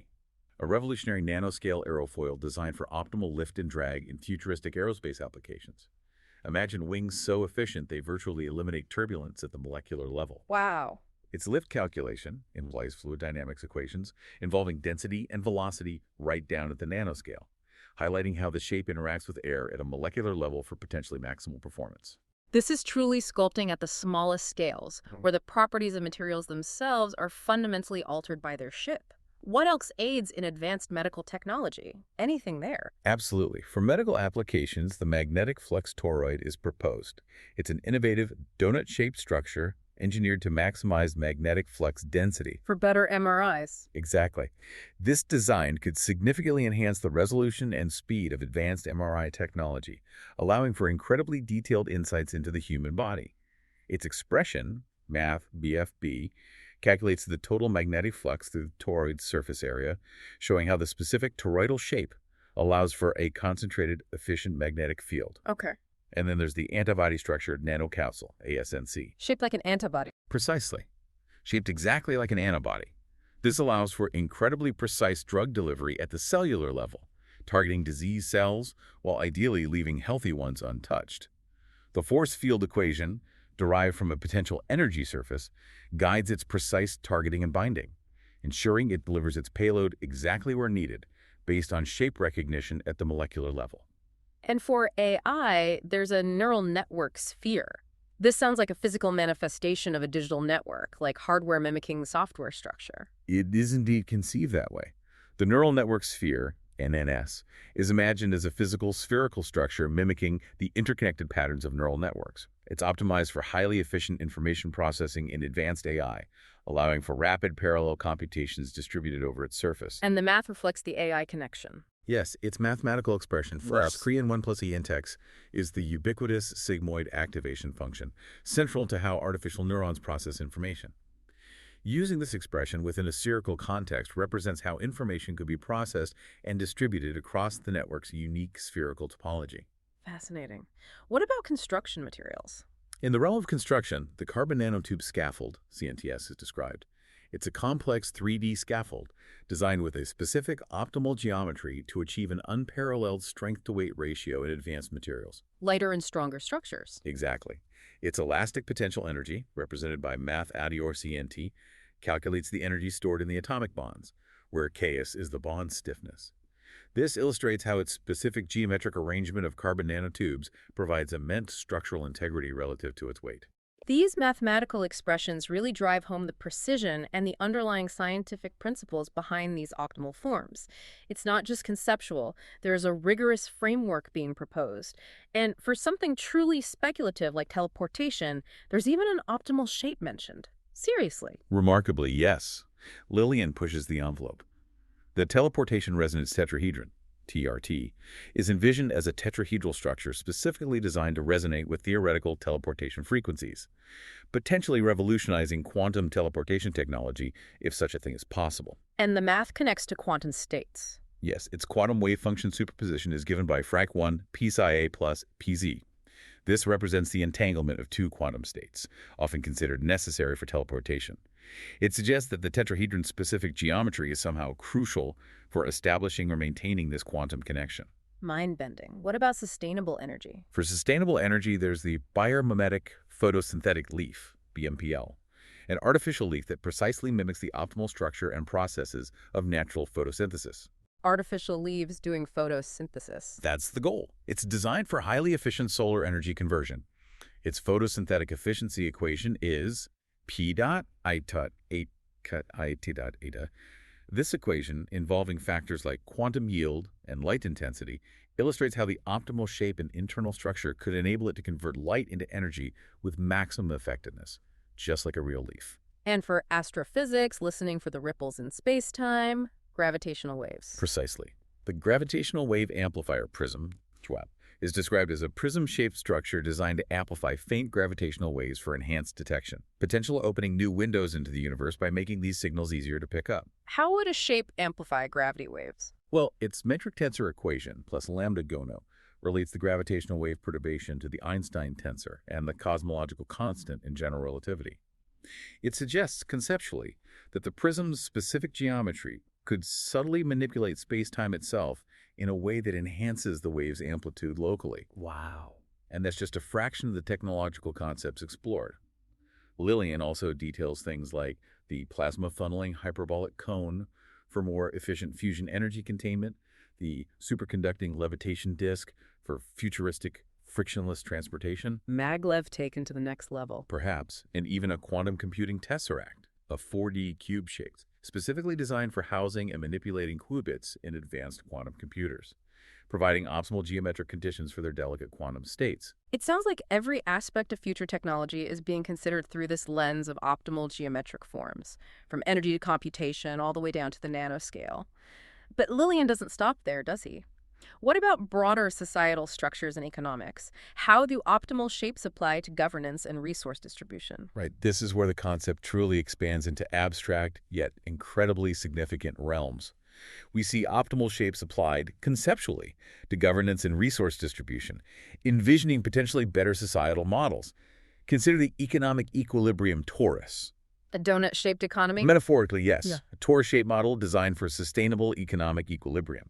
a revolutionary nanoscale aerofoil designed for optimal lift and drag in futuristic aerospace applications. Imagine wings so efficient they virtually eliminate turbulence at the molecular level. Wow. Its lift calculation implies fluid dynamics equations involving density and velocity right down at the nanoscale, highlighting how the shape interacts with air at a molecular level for potentially maximal performance. This is truly sculpting at the smallest scales, where the properties of materials themselves are fundamentally altered by their shape. What else aids in advanced medical technology? Anything there? Absolutely. For medical applications, the magnetic flux toroid is proposed. It's an innovative, donut-shaped structure engineered to maximize magnetic flux density. For better MRIs. Exactly. This design could significantly enhance the resolution and speed of advanced MRI technology, allowing for incredibly detailed insights into the human body. Its expression, math BFB, calculates the total magnetic flux through the toroid's surface area, showing how the specific toroidal shape allows for a concentrated, efficient magnetic field. Okay. And then there's the antibody-structured nanocapsule, ASNC. Shaped like an antibody. Precisely. Shaped exactly like an antibody. This allows for incredibly precise drug delivery at the cellular level, targeting disease cells while ideally leaving healthy ones untouched. The force field equation, derived from a potential energy surface, guides its precise targeting and binding, ensuring it delivers its payload exactly where needed, based on shape recognition at the molecular level. And for AI, there's a neural network sphere. This sounds like a physical manifestation of a digital network, like hardware mimicking software structure. It is indeed conceived that way. The neural network sphere, NNS, is imagined as a physical spherical structure mimicking the interconnected patterns of neural networks. It's optimized for highly efficient information processing in advanced AI, allowing for rapid parallel computations distributed over its surface. And the math reflects the AI connection. Yes, its mathematical expression for our Korean 1 plus E index is the ubiquitous sigmoid activation function, central to how artificial neurons process information. Using this expression within a spherical context represents how information could be processed and distributed across the network's unique spherical topology. Fascinating. What about construction materials? In the realm of construction, the carbon nanotube scaffold, CNTS, is described. It's a complex 3D scaffold designed with a specific optimal geometry to achieve an unparalleled strength-to-weight ratio in advanced materials. Lighter and stronger structures. Exactly. Its elastic potential energy, represented by math ADIOR CNT, calculates the energy stored in the atomic bonds, where Ks is the bond stiffness. This illustrates how its specific geometric arrangement of carbon nanotubes provides immense structural integrity relative to its weight. These mathematical expressions really drive home the precision and the underlying scientific principles behind these optimal forms. It's not just conceptual. There's a rigorous framework being proposed. And for something truly speculative like teleportation, there's even an optimal shape mentioned. Seriously. Remarkably, yes. Lilien pushes the envelope. The teleportation resonance tetrahedron, TRT, is envisioned as a tetrahedral structure specifically designed to resonate with theoretical teleportation frequencies, potentially revolutionizing quantum teleportation technology if such a thing is possible. And the math connects to quantum states. Yes, its quantum wave function superposition is given by frac 1 p psi a plus pz. This represents the entanglement of two quantum states, often considered necessary for teleportation. It suggests that the tetrahedron's specific geometry is somehow crucial for establishing or maintaining this quantum connection. Mind-bending. What about sustainable energy? For sustainable energy, there's the biomimetic photosynthetic leaf, BMPL, an artificial leaf that precisely mimics the optimal structure and processes of natural photosynthesis. Artificial leaves doing photosynthesis. That's the goal. It's designed for highly efficient solar energy conversion. Its photosynthetic efficiency equation is P dot I dot 8 cut I T dot eta. This equation, involving factors like quantum yield and light intensity, illustrates how the optimal shape and internal structure could enable it to convert light into energy with maximum effectiveness, just like a real leaf. And for astrophysics, listening for the ripples in space-time, gravitational waves. Precisely. The gravitational wave amplifier prism, GWAP, is described as a prism-shaped structure designed to amplify faint gravitational waves for enhanced detection, potentially opening new windows into the universe by making these signals easier to pick up. How would a shape amplify gravity waves? Well, its metric tensor equation plus lambda gono relates the gravitational wave perturbation to the Einstein tensor and the cosmological constant in general relativity. It suggests conceptually that the prism's specific geometry could subtly manipulate space-time itself in a way that enhances the wave's amplitude locally. Wow. And that's just a fraction of the technological concepts explored. Lilien also details things like the plasma funneling hyperbolic cone for more efficient fusion energy containment, the superconducting levitation disk for futuristic frictionless transportation. Maglev taken to the next level. Perhaps, and even a quantum computing tesseract, a 4D cube shaped, specifically designed for housing and manipulating qubits in advanced quantum computers, providing optimal geometric conditions for their delicate quantum states. It sounds like every aspect of future technology is being considered through this lens of optimal geometric forms, from energy to computation all the way down to the nanoscale. But Lilien doesn't stop there, does he? What about broader societal structures and economics? How do optimal shapes apply to governance and resource distribution? Right. This is where the concept truly expands into abstract, yet incredibly significant realms. We see optimal shapes applied conceptually to governance and resource distribution, envisioning potentially better societal models. Consider the economic equilibrium torus. A donut-shaped economy? Metaphorically, yes. Yeah. A torus-shaped model designed for sustainable economic equilibrium.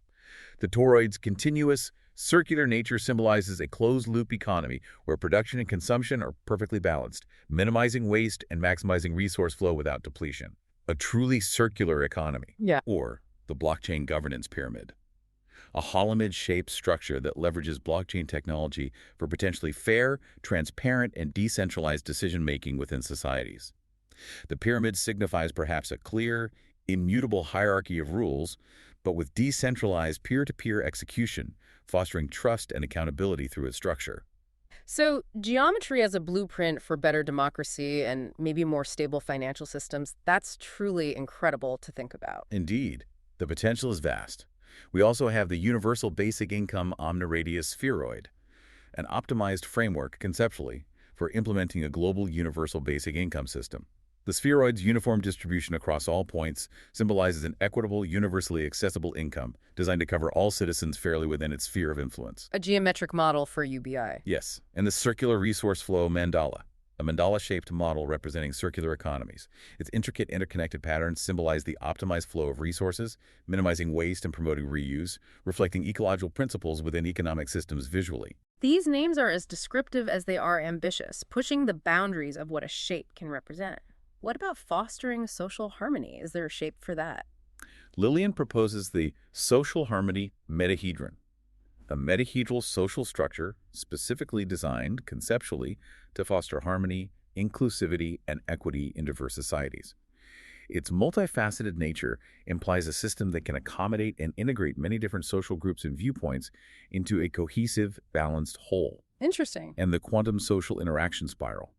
The toroid's continuous, circular nature symbolizes a closed-loop economy where production and consumption are perfectly balanced, minimizing waste and maximizing resource flow without depletion. A truly circular economy. Yeah. Or the blockchain governance pyramid. A Holomid-shaped structure that leverages blockchain technology for potentially fair, transparent, and decentralized decision-making within societies. The pyramid signifies perhaps a clear, immutable hierarchy of rules, but with decentralized peer-to-peer execution, fostering trust and accountability through its structure. So, geometry as a blueprint for better democracy and maybe more stable financial systems, that's truly incredible to think about. Indeed, the potential is vast. We also have the universal basic income omniradius spheroid, an optimized framework conceptually for implementing a global universal basic income system. The spheroid's uniform distribution across all points symbolizes an equitable, universally accessible income designed to cover all citizens fairly within its sphere of influence. A geometric model for UBI. Yes, and the circular resource flow mandala, a mandala-shaped model representing circular economies. Its intricate interconnected patterns symbolize the optimized flow of resources, minimizing waste and promoting reuse, reflecting ecological principles within economic systems visually. These names are as descriptive as they are ambitious, pushing the boundaries of what a shape can represent. What about fostering social harmony? Is there a shape for that? Lilien proposes the social harmony metahedron, a metahedral social structure specifically designed conceptually to foster harmony, inclusivity, and equity in diverse societies. Its multifaceted nature implies a system that can accommodate and integrate many different social groups and viewpoints into a cohesive, balanced whole. Interesting. And the quantum social interaction spiral,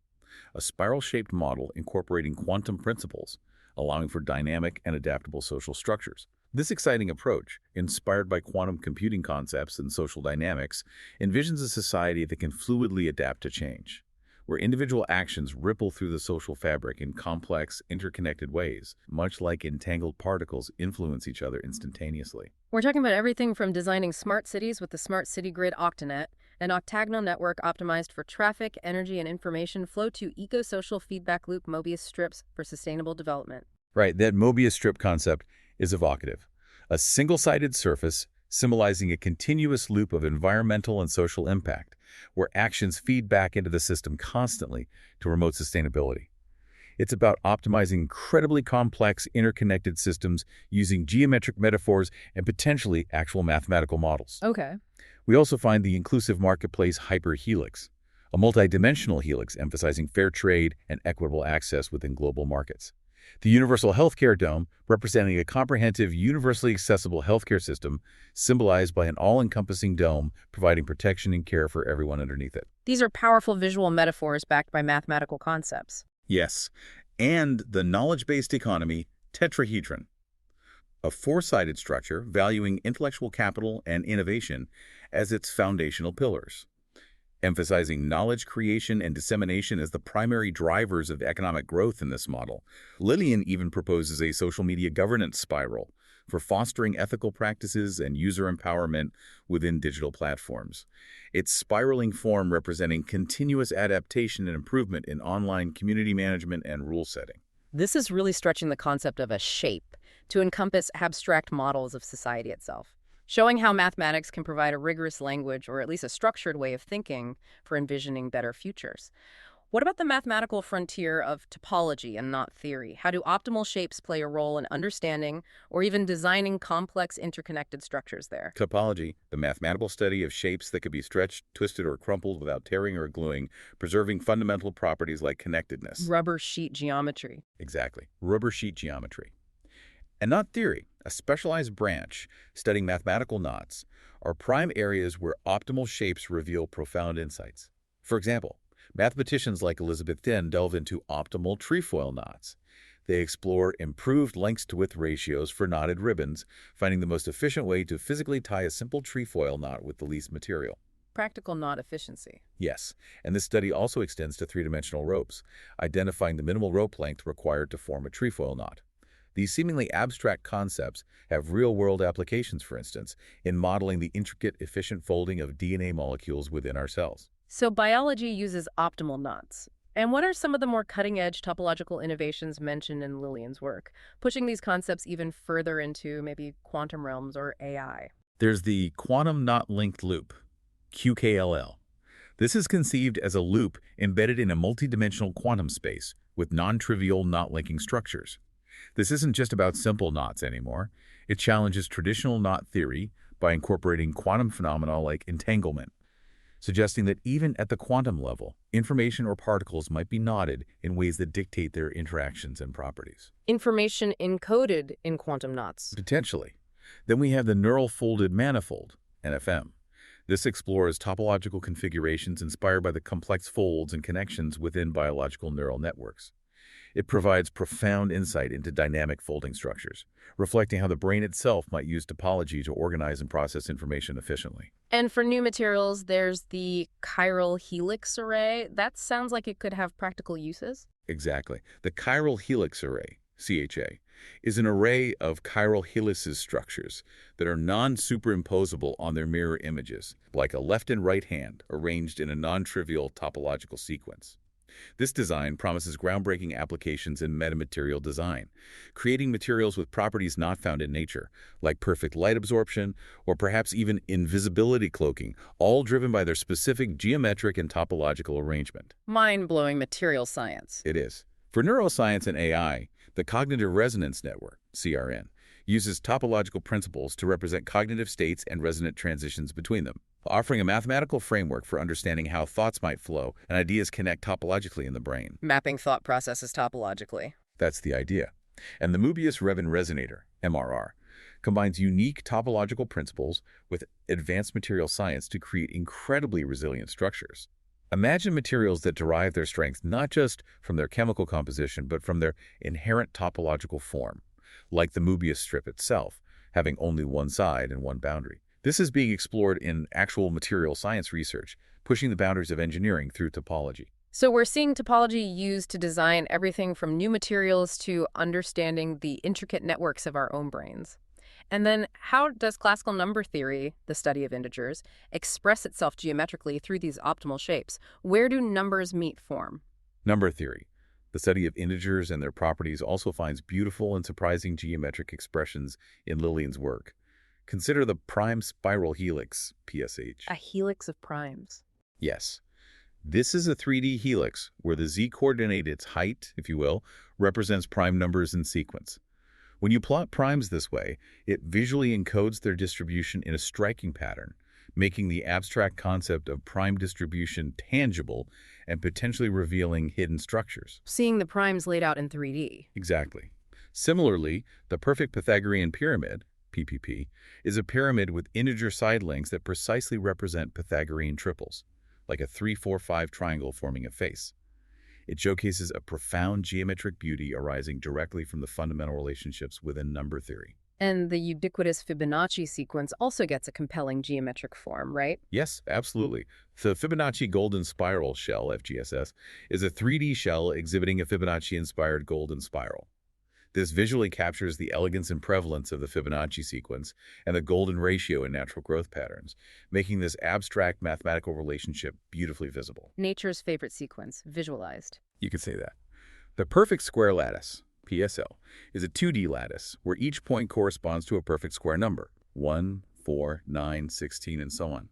a spiral-shaped model incorporating quantum principles, allowing for dynamic and adaptable social structures. This exciting approach, inspired by quantum computing concepts and social dynamics, envisions a society that can fluidly adapt to change, where individual actions ripple through the social fabric in complex, interconnected ways, much like entangled particles influence each other instantaneously. We're talking about everything from designing smart cities with the Smart City Grid Octanet, an octagonal network optimized for traffic, energy, and information flow, to eco-social feedback loop Mobius strips for sustainable development. Right, that Mobius strip concept is evocative. A single-sided surface symbolizing a continuous loop of environmental and social impact, where actions feed back into the system constantly to promote sustainability. It's about optimizing incredibly complex, interconnected systems using geometric metaphors and potentially actual mathematical models. Okay. We also find the inclusive marketplace hyperhelix, a multidimensional helix emphasizing fair trade and equitable access within global markets. The universal healthcare dome, representing a comprehensive, universally accessible healthcare system, symbolized by an all-encompassing dome providing protection and care for everyone underneath it. These are powerful visual metaphors backed by mathematical concepts. Yes, and the knowledge-based economy tetrahedron, a four-sided structure valuing intellectual capital and innovation as its foundational pillars, emphasizing knowledge creation and dissemination as the primary drivers of economic growth in this model. Lilien even proposes a social media governance spiral, for fostering ethical practices and user empowerment within digital platforms. Its spiraling form representing continuous adaptation and improvement in online community management and rule setting. This is really stretching the concept of a shape to encompass abstract models of society itself, showing how mathematics can provide a rigorous language or at least a structured way of thinking for envisioning better futures. What about the mathematical frontier of topology and not theory? How do optimal shapes play a role in understanding or even designing complex interconnected structures there? Topology, the mathematical study of shapes that could be stretched, twisted, or crumpled without tearing or gluing, preserving fundamental properties like connectedness. Rubber sheet geometry. Exactly. Rubber sheet geometry. And not theory, a specialized branch studying mathematical knots, are prime areas where optimal shapes reveal profound insights. For example, mathematicians like Elizabeth Thin delve into optimal trefoil knots. They explore improved lengths-to-width ratios for knotted ribbons, finding the most efficient way to physically tie a simple trefoil knot with the least material. Practical knot efficiency. Yes, and this study also extends to three-dimensional ropes, identifying the minimal rope length required to form a trefoil knot. These seemingly abstract concepts have real-world applications, for instance, in modeling the intricate, efficient folding of DNA molecules within our cells. So biology uses optimal knots. And what are some of the more cutting-edge topological innovations mentioned in Lilien's work, pushing these concepts even further into maybe quantum realms or AI? There's the quantum knot-linked loop, QKLL. This is conceived as a loop embedded in a multidimensional quantum space with non-trivial knot-linking structures. This isn't just about simple knots anymore. It challenges traditional knot theory by incorporating quantum phenomena like entanglement, suggesting that even at the quantum level, information or particles might be knotted in ways that dictate their interactions and properties. Information encoded in quantum knots. Potentially. Then we have the neural folded manifold, NFM. This explores topological configurations inspired by the complex folds and connections within biological neural networks. It provides profound insight into dynamic folding structures, reflecting how the brain itself might use topology to organize and process information efficiently. And for new materials, there's the chiral helix array. That sounds like it could have practical uses. Exactly. The chiral helix array, CHA, is an array of chiral helices structures that are non-superimposable on their mirror images, like a left and right hand arranged in a non-trivial topological sequence. This design promises groundbreaking applications in metamaterial design, creating materials with properties not found in nature, like perfect light absorption or perhaps even invisibility cloaking, all driven by their specific geometric and topological arrangement. Mind-blowing material science. It is. For neuroscience and AI, the Cognitive Resonance Network, CRN, uses topological principles to represent cognitive states and resonant transitions between them, offering a mathematical framework for understanding how thoughts might flow and ideas connect topologically in the brain. Mapping thought processes topologically. That's the idea. And the Möbius-Revin resonator, MRR, combines unique topological principles with advanced material science to create incredibly resilient structures. Imagine materials that derive their strength not just from their chemical composition, but from their inherent topological form, like the Möbius strip itself, having only one side and one boundary. This is being explored in actual material science research, pushing the boundaries of engineering through topology. So we're seeing topology used to design everything from new materials to understanding the intricate networks of our own brains. And then how does classical number theory, the study of integers, express itself geometrically through these optimal shapes? Where do numbers meet form? Number theory, the study of integers and their properties, also finds beautiful and surprising geometric expressions in Lilien's work. Consider the prime spiral helix, PSH. A helix of primes. Yes. This is a 3D helix where the z-coordinate, its height, if you will, represents prime numbers in sequence. When you plot primes this way, it visually encodes their distribution in a striking pattern, making the abstract concept of prime distribution tangible and potentially revealing hidden structures. Seeing the primes laid out in 3D. Exactly. Similarly, the perfect Pythagorean pyramid, PPP, is a pyramid with integer side lengths that precisely represent Pythagorean triples, like a 3-4-5 triangle forming a face. It showcases a profound geometric beauty arising directly from the fundamental relationships within number theory. And the ubiquitous Fibonacci sequence also gets a compelling geometric form, right? Yes, absolutely. The Fibonacci golden spiral shell, FGSS, is a 3D shell exhibiting a Fibonacci-inspired golden spiral. This visually captures the elegance and prevalence of the Fibonacci sequence and the golden ratio in natural growth patterns, making this abstract mathematical relationship beautifully visible. Nature's favorite sequence, visualized. You could say that. The perfect square lattice, PSL, is a 2D lattice where each point corresponds to a perfect square number, 1, 4, 9, 16, and so on.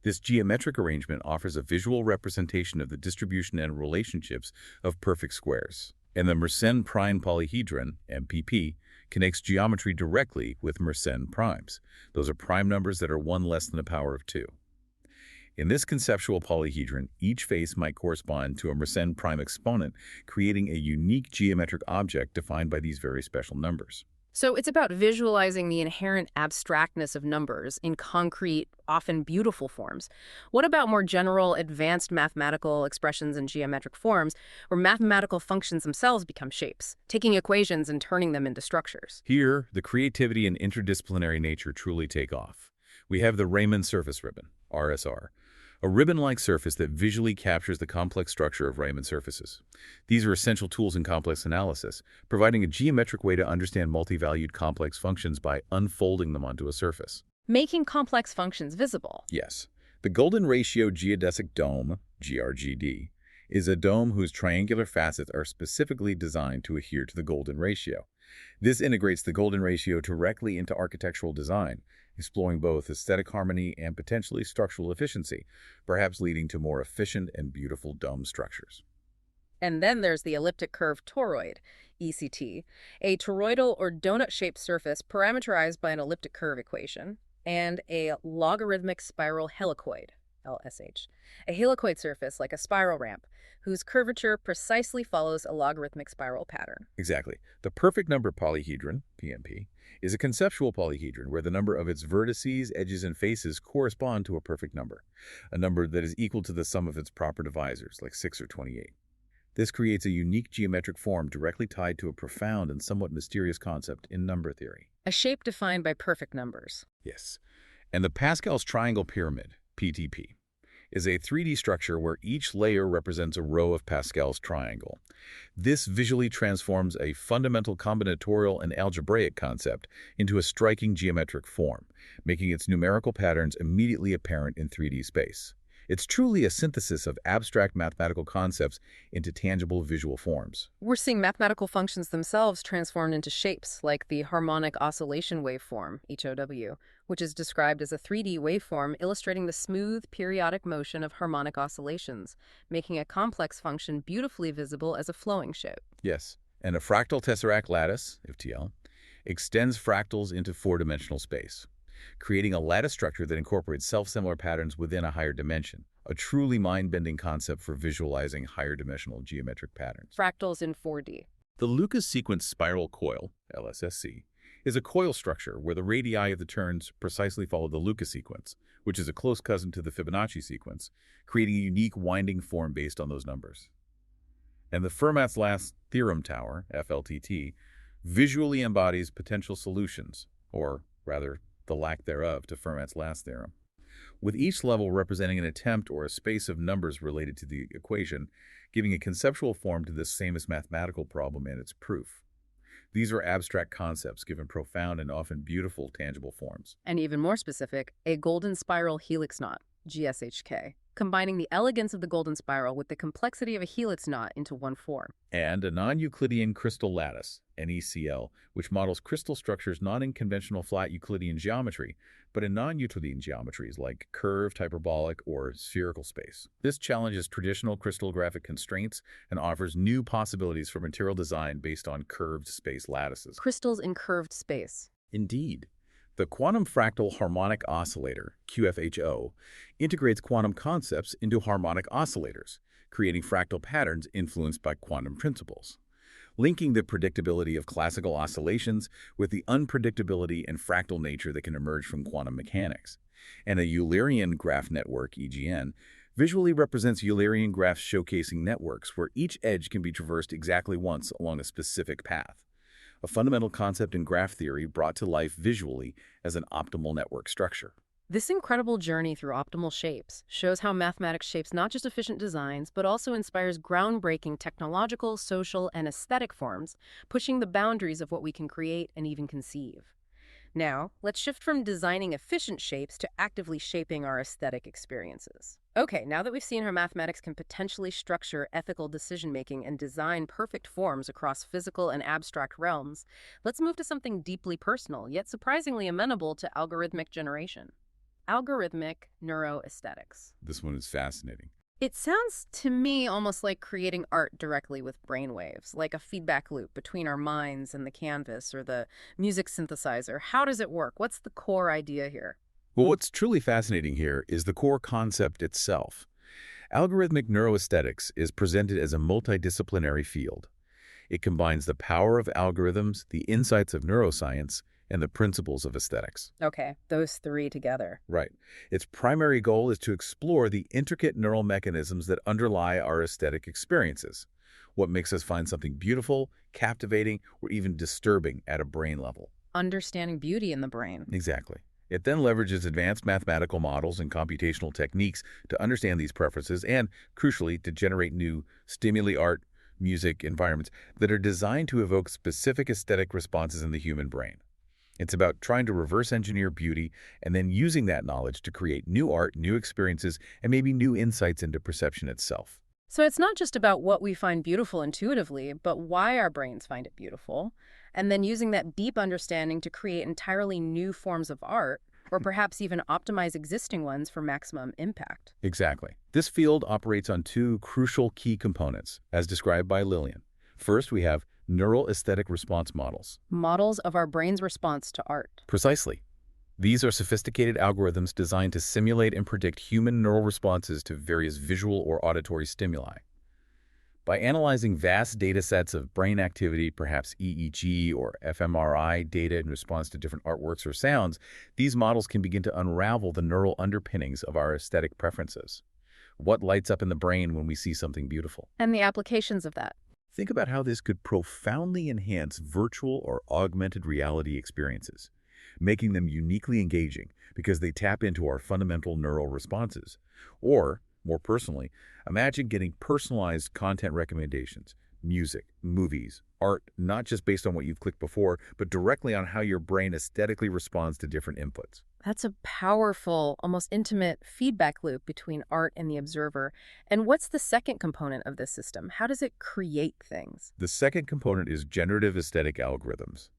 This geometric arrangement offers a visual representation of the distribution and relationships of perfect squares. And the Mersenne prime polyhedron, MPP, connects geometry directly with Mersenne primes. Those are prime numbers that are 1 less than the power of 2. In this conceptual polyhedron, each face might correspond to a Mersenne prime exponent, creating a unique geometric object defined by these very special numbers. So it's about visualizing the inherent abstractness of numbers in concrete, often beautiful forms. What about more general, advanced mathematical expressions in geometric forms, where mathematical functions themselves become shapes, taking equations and turning them into structures? Here, the creativity and interdisciplinary nature truly take off. We have the Riemann surface ribbon, RSR, a ribbon-like surface that visually captures the complex structure of Riemann surfaces. These are essential tools in complex analysis, providing a geometric way to understand multi-valued complex functions by unfolding them onto a surface. Making complex functions visible. Yes. The golden ratio geodesic dome, GRGD, is a dome whose triangular facets are specifically designed to adhere to the golden ratio. This integrates the golden ratio directly into architectural design, exploring both aesthetic harmony and potentially structural efficiency, perhaps leading to more efficient and beautiful dome structures. And then there's the elliptic curve toroid, ECT, a toroidal or donut-shaped surface parameterized by an elliptic curve equation, and a logarithmic spiral helicoid, LSH, a helicoid surface like a spiral ramp, whose curvature precisely follows a logarithmic spiral pattern. Exactly. The perfect number polyhedron, PNP, is a conceptual polyhedron where the number of its vertices, edges, and faces correspond to a perfect number, a number that is equal to the sum of its proper divisors, like 6 or 28. This creates a unique geometric form directly tied to a profound and somewhat mysterious concept in number theory. A shape defined by perfect numbers. Yes. And the Pascal's triangle pyramid, PTP, is a 3D structure where each layer represents a row of Pascal's triangle. This visually transforms a fundamental combinatorial and algebraic concept into a striking geometric form, making its numerical patterns immediately apparent in 3D space. It's truly a synthesis of abstract mathematical concepts into tangible visual forms. We're seeing mathematical functions themselves transformed into shapes, like the harmonic oscillation waveform, HOW, which is described as a 3D waveform illustrating the smooth, periodic motion of harmonic oscillations, making a complex function beautifully visible as a flowing shape. Yes, and a fractal tesseract lattice, FTL, extends fractals into 4-dimensional space, creating a lattice structure that incorporates self-similar patterns within a higher dimension, a truly mind-bending concept for visualizing higher-dimensional geometric patterns. Fractals in 4D. The Lucas sequence spiral coil, LSSC, is a coil structure where the radii of the turns precisely follow the Lucas sequence, which is a close cousin to the Fibonacci sequence, creating a unique winding form based on those numbers. And the Fermat's last theorem tower, FLTT, visually embodies potential solutions, or rather, the lack thereof, to Fermat's last theorem, with each level representing an attempt or a space of numbers related to the equation, giving a conceptual form to this famous mathematical problem and its proof. These are abstract concepts given profound and often beautiful tangible forms. And even more specific, a golden spiral helix knot, GSHK, combining the elegance of the golden spiral with the complexity of a helix knot into one form. And a non-Euclidean crystal lattice, NECL, which models crystal structures not in conventional flat Euclidean geometry, but in non-Euclidean geometries like curved, hyperbolic, or spherical space. This challenges traditional crystallographic constraints and offers new possibilities for material design based on curved space lattices. Crystals in curved space. Indeed. The quantum fractal harmonic oscillator, QFHO, integrates quantum concepts into harmonic oscillators, creating fractal patterns influenced by quantum principles, linking the predictability of classical oscillations with the unpredictability and fractal nature that can emerge from quantum mechanics. And a Eulerian graph network, EGN, visually represents Eulerian graphs showcasing networks where each edge can be traversed exactly once along a specific path, a fundamental concept in graph theory brought to life visually as an optimal network structure. This incredible journey through optimal shapes shows how mathematics shapes not just efficient designs, but also inspires groundbreaking technological, social, and aesthetic forms, pushing the boundaries of what we can create and even conceive. Now, let's shift from designing efficient shapes to actively shaping our aesthetic experiences. Okay, now that we've seen how mathematics can potentially structure ethical decision-making and design perfect forms across physical and abstract realms, let's move to something deeply personal, yet surprisingly amenable to algorithmic generation. Algorithmic neuroaesthetics. This one is fascinating. It sounds to me almost like creating art directly with brainwaves, like a feedback loop between our minds and the canvas or the music synthesizer. How does it work? What's the core idea here? Well, what's truly fascinating here is the core concept itself. Algorithmic neuroaesthetics is presented as a multidisciplinary field. It combines the power of algorithms, the insights of neuroscience, and the principles of aesthetics. Okay, those three together. Right. Its primary goal is to explore the intricate neural mechanisms that underlie our aesthetic experiences. What makes us find something beautiful, captivating, or even disturbing at a brain level. Understanding beauty in the brain. Exactly. It then leverages advanced mathematical models and computational techniques to understand these preferences and, crucially, to generate new stimuli, art, music, environments that are designed to evoke specific aesthetic responses in the human brain. It's about trying to reverse engineer beauty and then using that knowledge to create new art, new experiences, and maybe new insights into perception itself. So it's not just about what we find beautiful intuitively, but why our brains find it beautiful, and then using that deep understanding to create entirely new forms of art, or perhaps even optimize existing ones for maximum impact. Exactly. This field operates on two crucial key components, as described by Lilien. First, we have neural aesthetic response models. Models of our brain's response to art. Precisely. These are sophisticated algorithms designed to simulate and predict human neural responses to various visual or auditory stimuli. By analyzing vast data sets of brain activity, perhaps EEG or fMRI data in response to different artworks or sounds, these models can begin to unravel the neural underpinnings of our aesthetic preferences. What lights up in the brain when we see something beautiful? And the applications of that. Think about how this could profoundly enhance virtual or augmented reality experiences, making them uniquely engaging because they tap into our fundamental neural responses. Or, more personally, imagine getting personalized content recommendations, music, movies, art, not just based on what you've clicked before, but directly on how your brain aesthetically responds to different inputs. That's a powerful, almost intimate feedback loop between art and the observer. And what's the second component of this system? How does it create things? The second component is generative aesthetic algorithms.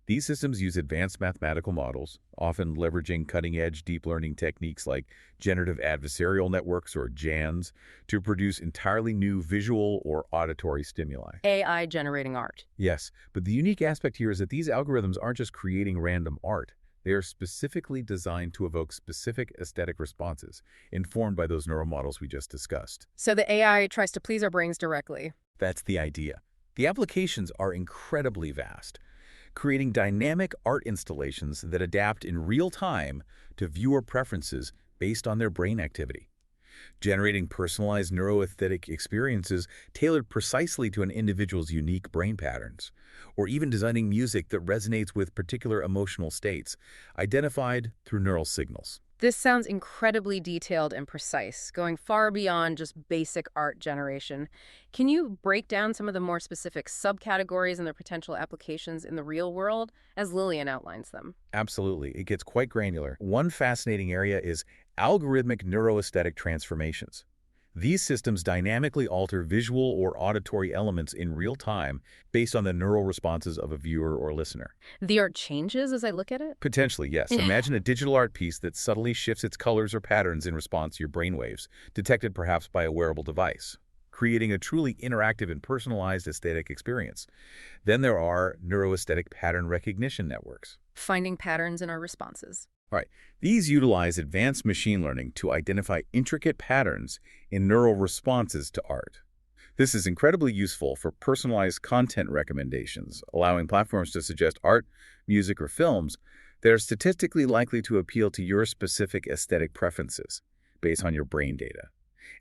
These systems use advanced mathematical models, often leveraging cutting-edge deep learning techniques like generative adversarial networks or GANs, to produce entirely new visual or auditory stimuli. AI generating art. Yes, but the unique aspect here is that these algorithms aren't just creating random art. They are specifically designed to evoke specific aesthetic responses, informed by those neural models we just discussed. So the AI tries to please our brains directly. That's the idea. The applications are incredibly vast, creating dynamic art installations that adapt in real time to viewer preferences based on their brain activity, generating personalized neuroaesthetic experiences tailored precisely to an individual's unique brain patterns, or even designing music that resonates with particular emotional states, identified through neural signals. This sounds incredibly detailed and precise, going far beyond just basic art generation. Can you break down some of the more specific subcategories and their potential applications in the real world, as Lilien outlines them? Absolutely. It gets quite granular. One fascinating area is algorithmic neuroaesthetic transformations. These systems dynamically alter visual or auditory elements in real time based on the neural responses of a viewer or listener. The art changes as I look at it? Potentially, yes. Imagine a digital art piece that subtly shifts its colors or patterns in response to your brainwaves, detected perhaps by a wearable device, creating a truly interactive and personalized aesthetic experience. Then there are neuroaesthetic pattern recognition networks. Finding patterns in our responses. All right. These utilize advanced machine learning to identify intricate patterns in neural responses to art. This is incredibly useful for personalized content recommendations, allowing platforms to suggest art, music, or films that are statistically likely to appeal to your specific aesthetic preferences based on your brain data,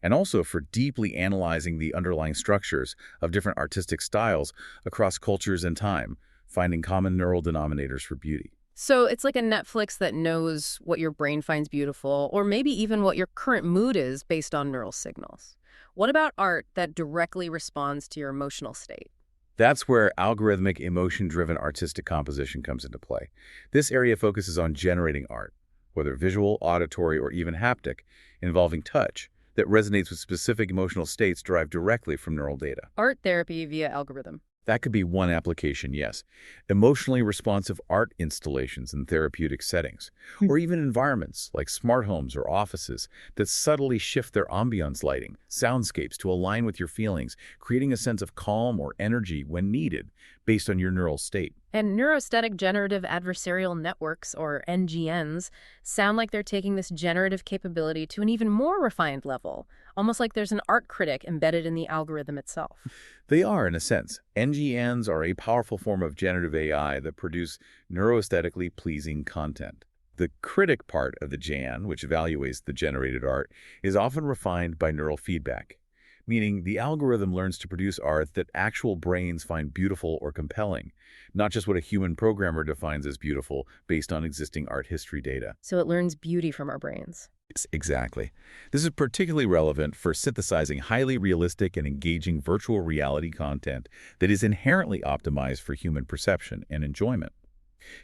and also for deeply analyzing the underlying structures of different artistic styles across cultures and time, finding common neural denominators for beauty. So it's like a Netflix that knows what your brain finds beautiful, or maybe even what your current mood is based on neural signals. What about art that directly responds to your emotional state? That's where algorithmic emotion-driven artistic composition comes into play. This area focuses on generating art, whether visual, auditory, or even haptic, involving touch, that resonates with specific emotional states derived directly from neural data. Art therapy via algorithm. That could be one application, yes. Emotionally responsive art installations in therapeutic settings, or even environments like smart homes or offices that subtly shift their ambiance lighting, soundscapes to align with your feelings, creating a sense of calm or energy when needed based on your neural state. And neurostatic generative adversarial networks, or NGNs, sound like they're taking this generative capability to an even more refined level, almost like there's an art critic embedded in the algorithm itself. They are, in a sense. NGNs are a powerful form of generative AI that produce neuroaesthetically pleasing content. The critic part of the GAN, which evaluates the generated art, is often refined by neural feedback, meaning the algorithm learns to produce art that actual brains find beautiful or compelling, not just what a human programmer defines as beautiful based on existing art history data. So it learns beauty from our brains. Yes, exactly. This is particularly relevant for synthesizing highly realistic and engaging virtual reality content that is inherently optimized for human perception and enjoyment.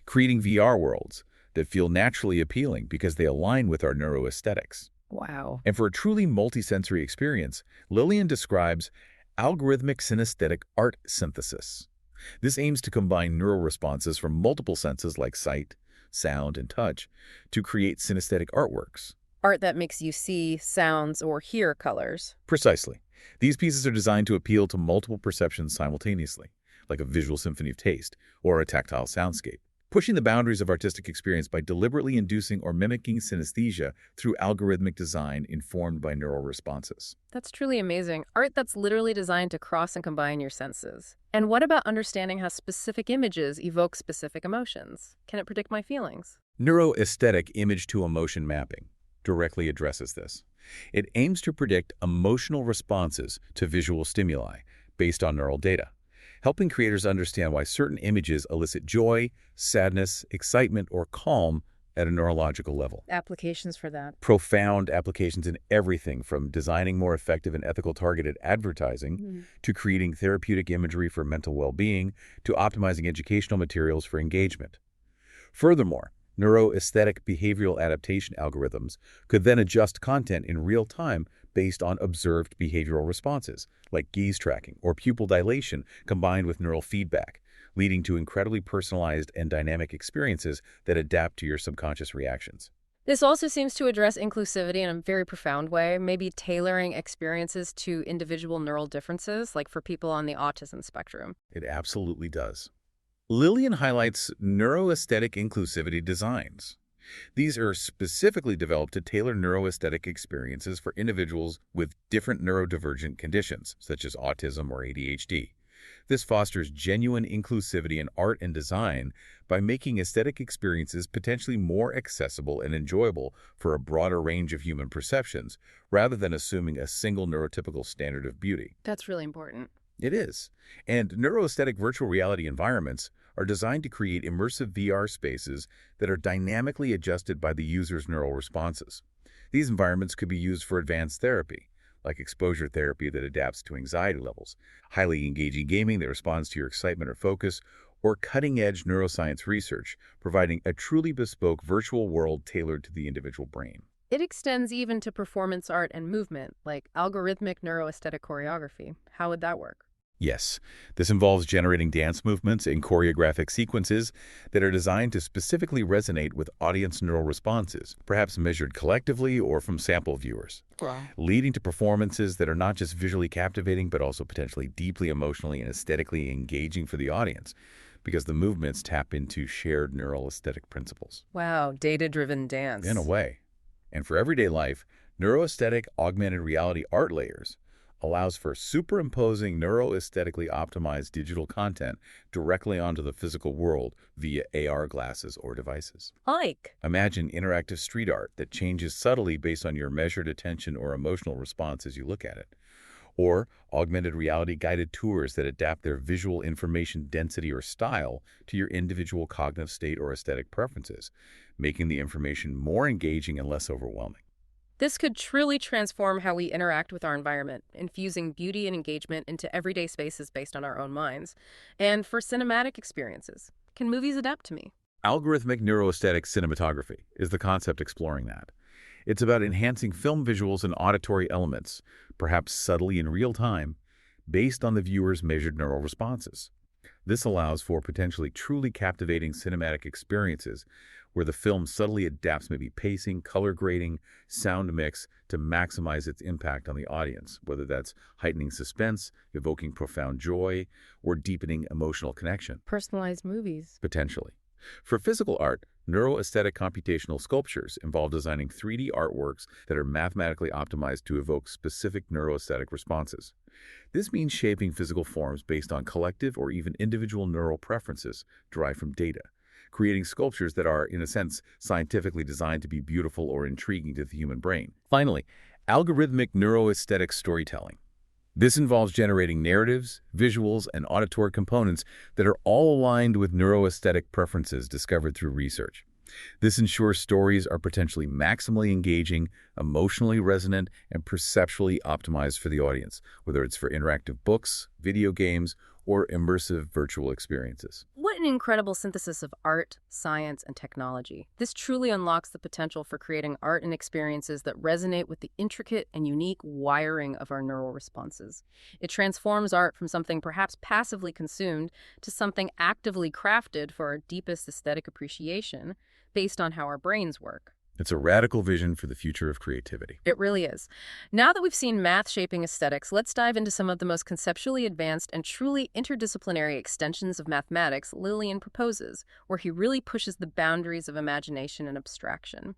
Creating VR worlds that feel naturally appealing because they align with our neuroaesthetics. Wow. And for a truly multisensory experience, Lilien describes algorithmic synesthetic art synthesis. This aims to combine neural responses from multiple senses like sight, sound, and touch to create synesthetic artworks. Art that makes you see sounds or hear colors. Precisely. These pieces are designed to appeal to multiple perceptions simultaneously, like a visual symphony of taste or a tactile soundscape, pushing the boundaries of artistic experience by deliberately inducing or mimicking synesthesia through algorithmic design informed by neural responses. That's truly amazing. Art that's literally designed to cross and combine your senses. And what about understanding how specific images evoke specific emotions? Can it predict my feelings? Neuroaesthetic image-to-emotion mapping directly addresses this. It aims to predict emotional responses to visual stimuli based on neural data, helping creators understand why certain images elicit joy, sadness, excitement, or calm at a neurological level. Applications for that. Profound applications in everything from designing more effective and ethical targeted advertising to creating therapeutic imagery for mental well-being to optimizing educational materials for engagement. Furthermore, neuroaesthetic behavioral adaptation algorithms could then adjust content in real time based on observed behavioral responses, like gaze tracking or pupil dilation combined with neural feedback, leading to incredibly personalized and dynamic experiences that adapt to your subconscious reactions. This also seems to address inclusivity in a very profound way, maybe tailoring experiences to individual neural differences, like for people on the autism spectrum. It absolutely does. Lilien highlights neuroaesthetic inclusivity designs. These are specifically developed to tailor neuroaesthetic experiences for individuals with different neurodivergent conditions, such as autism or ADHD. This fosters genuine inclusivity in art and design by making aesthetic experiences potentially more accessible and enjoyable for a broader range of human perceptions, rather than assuming a single neurotypical standard of beauty. That's really important. It is. And neuroaesthetic virtual reality environments are designed to create immersive VR spaces that are dynamically adjusted by the user's neural responses. These environments could be used for advanced therapy, like exposure therapy that adapts to anxiety levels, highly engaging gaming that responds to your excitement or focus, or cutting-edge neuroscience research, providing a truly bespoke virtual world tailored to the individual brain. It extends even to performance art and movement, like algorithmic neuroaesthetic choreography. How would that work? Yes, this involves generating dance movements and choreographic sequences that are designed to specifically resonate with audience neural responses, perhaps measured collectively or from sample viewers, leading to performances that are not just visually captivating but also potentially deeply emotionally and aesthetically engaging for the audience, because the movements tap into shared neural aesthetic principles. Wow, data-driven dance. In a way. And for everyday life, neuroaesthetic augmented reality art layers allows for superimposing neuroaesthetically optimized digital content directly onto the physical world via AR glasses or devices. Imagine interactive street art that changes subtly based on your measured attention or emotional response as you look at it. or augmented reality guided tours that adapt their visual information density or style to your individual cognitive state or aesthetic preferences, making the information more engaging and less overwhelming. This could truly transform how we interact with our environment, infusing beauty and engagement into everyday spaces based on our own minds. And for cinematic experiences, can movies adapt to me? Algorithmic neuroaesthetic cinematography is the concept exploring that. It's about enhancing film visuals and auditory elements, perhaps subtly in real time, based on the viewer's measured neural responses. This allows for potentially truly captivating cinematic experiences where the film subtly adapts maybe pacing, color grading, sound mix to maximize its impact on the audience, whether that's heightening suspense, evoking profound joy, or deepening emotional connection. Personalized movies. Potentially. For physical art, neuroaesthetic computational sculptures involve designing 3D artworks that are mathematically optimized to evoke specific neuroaesthetic responses. This means shaping physical forms based on collective or even individual neural preferences derived from data, creating sculptures that are, in a sense, scientifically designed to be beautiful or intriguing to the human brain. Finally, algorithmic neuroaesthetic storytelling. This involves generating narratives, visuals, and auditory components that are all aligned with neuroaesthetic preferences discovered through research. This ensures stories are potentially maximally engaging, emotionally resonant, and perceptually optimized for the audience, whether it's for interactive books, video games, or immersive virtual experiences. What an incredible synthesis of art, science, and technology. This truly unlocks the potential for creating art and experiences that resonate with the intricate and unique wiring of our neural responses. It transforms art from something perhaps passively consumed to something actively crafted for our deepest aesthetic appreciation based on how our brains work. It's a radical vision for the future of creativity. It really is. Now that we've seen math shaping aesthetics, let's dive into some of the most conceptually advanced and truly interdisciplinary extensions of mathematics Lilien proposes, where he really pushes the boundaries of imagination and abstraction.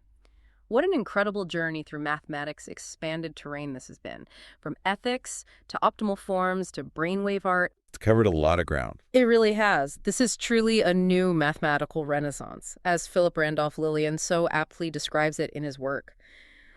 What an incredible journey through mathematics' expanded terrain this has been, from ethics to optimal forms to brainwave art. It's covered a lot of ground. It really has. This is truly a new mathematical renaissance, as Philip Randolph Lilien so aptly describes it in his work.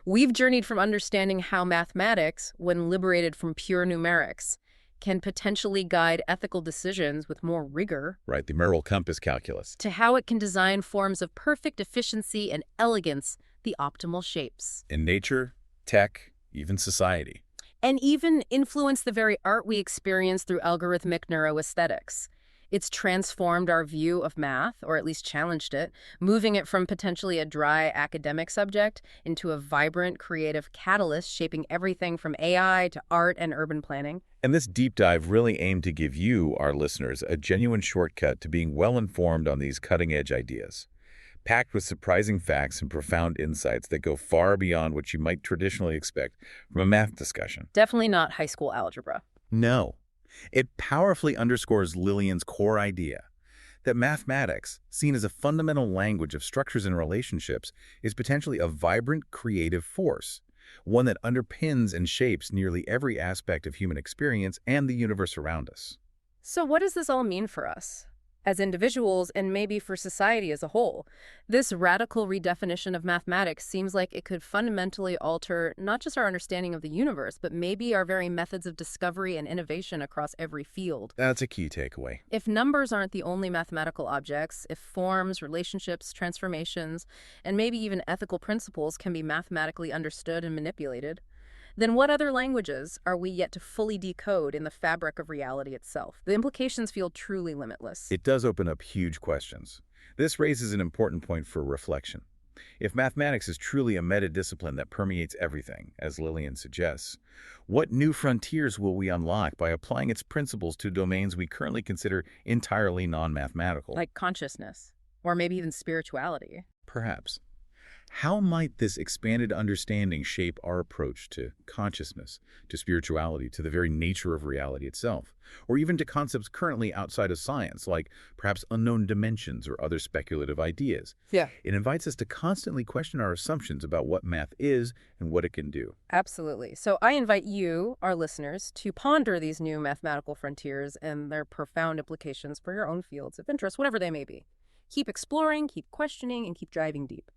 We've journeyed from understanding how mathematics, when liberated from pure numerics, can potentially guide ethical decisions with more rigor. Right, the moral compass calculus. To how it can design forms of perfect efficiency and elegance, the optimal shapes. In nature, tech, even society. And even influence the very art we experience through algorithmic neuroaesthetics. It's transformed our view of math, or at least challenged it, moving it from potentially a dry academic subject into a vibrant, creative catalyst shaping everything from AI to art and urban planning. And this deep dive really aimed to give you, our listeners, a genuine shortcut to being well-informed on these cutting-edge ideas, packed with surprising facts and profound insights that go far beyond what you might traditionally expect from a math discussion. Definitely not high school algebra. No. It powerfully underscores Lillien's core idea that mathematics, seen as a fundamental language of structures and relationships, is potentially a vibrant, creative force, one that underpins and shapes nearly every aspect of human experience and the universe around us. So what does this all mean for us? As individuals, and maybe for society as a whole, this radical redefinition of mathematics seems like it could fundamentally alter not just our understanding of the universe, but maybe our very methods of discovery and innovation across every field. That's a key takeaway. If numbers aren't the only mathematical objects, if forms, relationships, transformations, and maybe even ethical principles can be mathematically understood and manipulated, then what other languages are we yet to fully decode in the fabric of reality itself? The implications feel truly limitless. It does open up huge questions. This raises an important point for reflection. If mathematics is truly a meta-discipline that permeates everything, as Lilien suggests, what new frontiers will we unlock by applying its principles to domains we currently consider entirely non-mathematical? Like consciousness, or maybe even spirituality. Perhaps. How might this expanded understanding shape our approach to consciousness, to spirituality, to the very nature of reality itself, or even to concepts currently outside of science, like perhaps unknown dimensions or other speculative ideas? Yeah. It invites us to constantly question our assumptions about what math is and what it can do. Absolutely. So I invite you, our listeners, to ponder these new mathematical frontiers and their profound implications for your own fields of interest, whatever they may be. Keep exploring, keep questioning, and keep driving deep.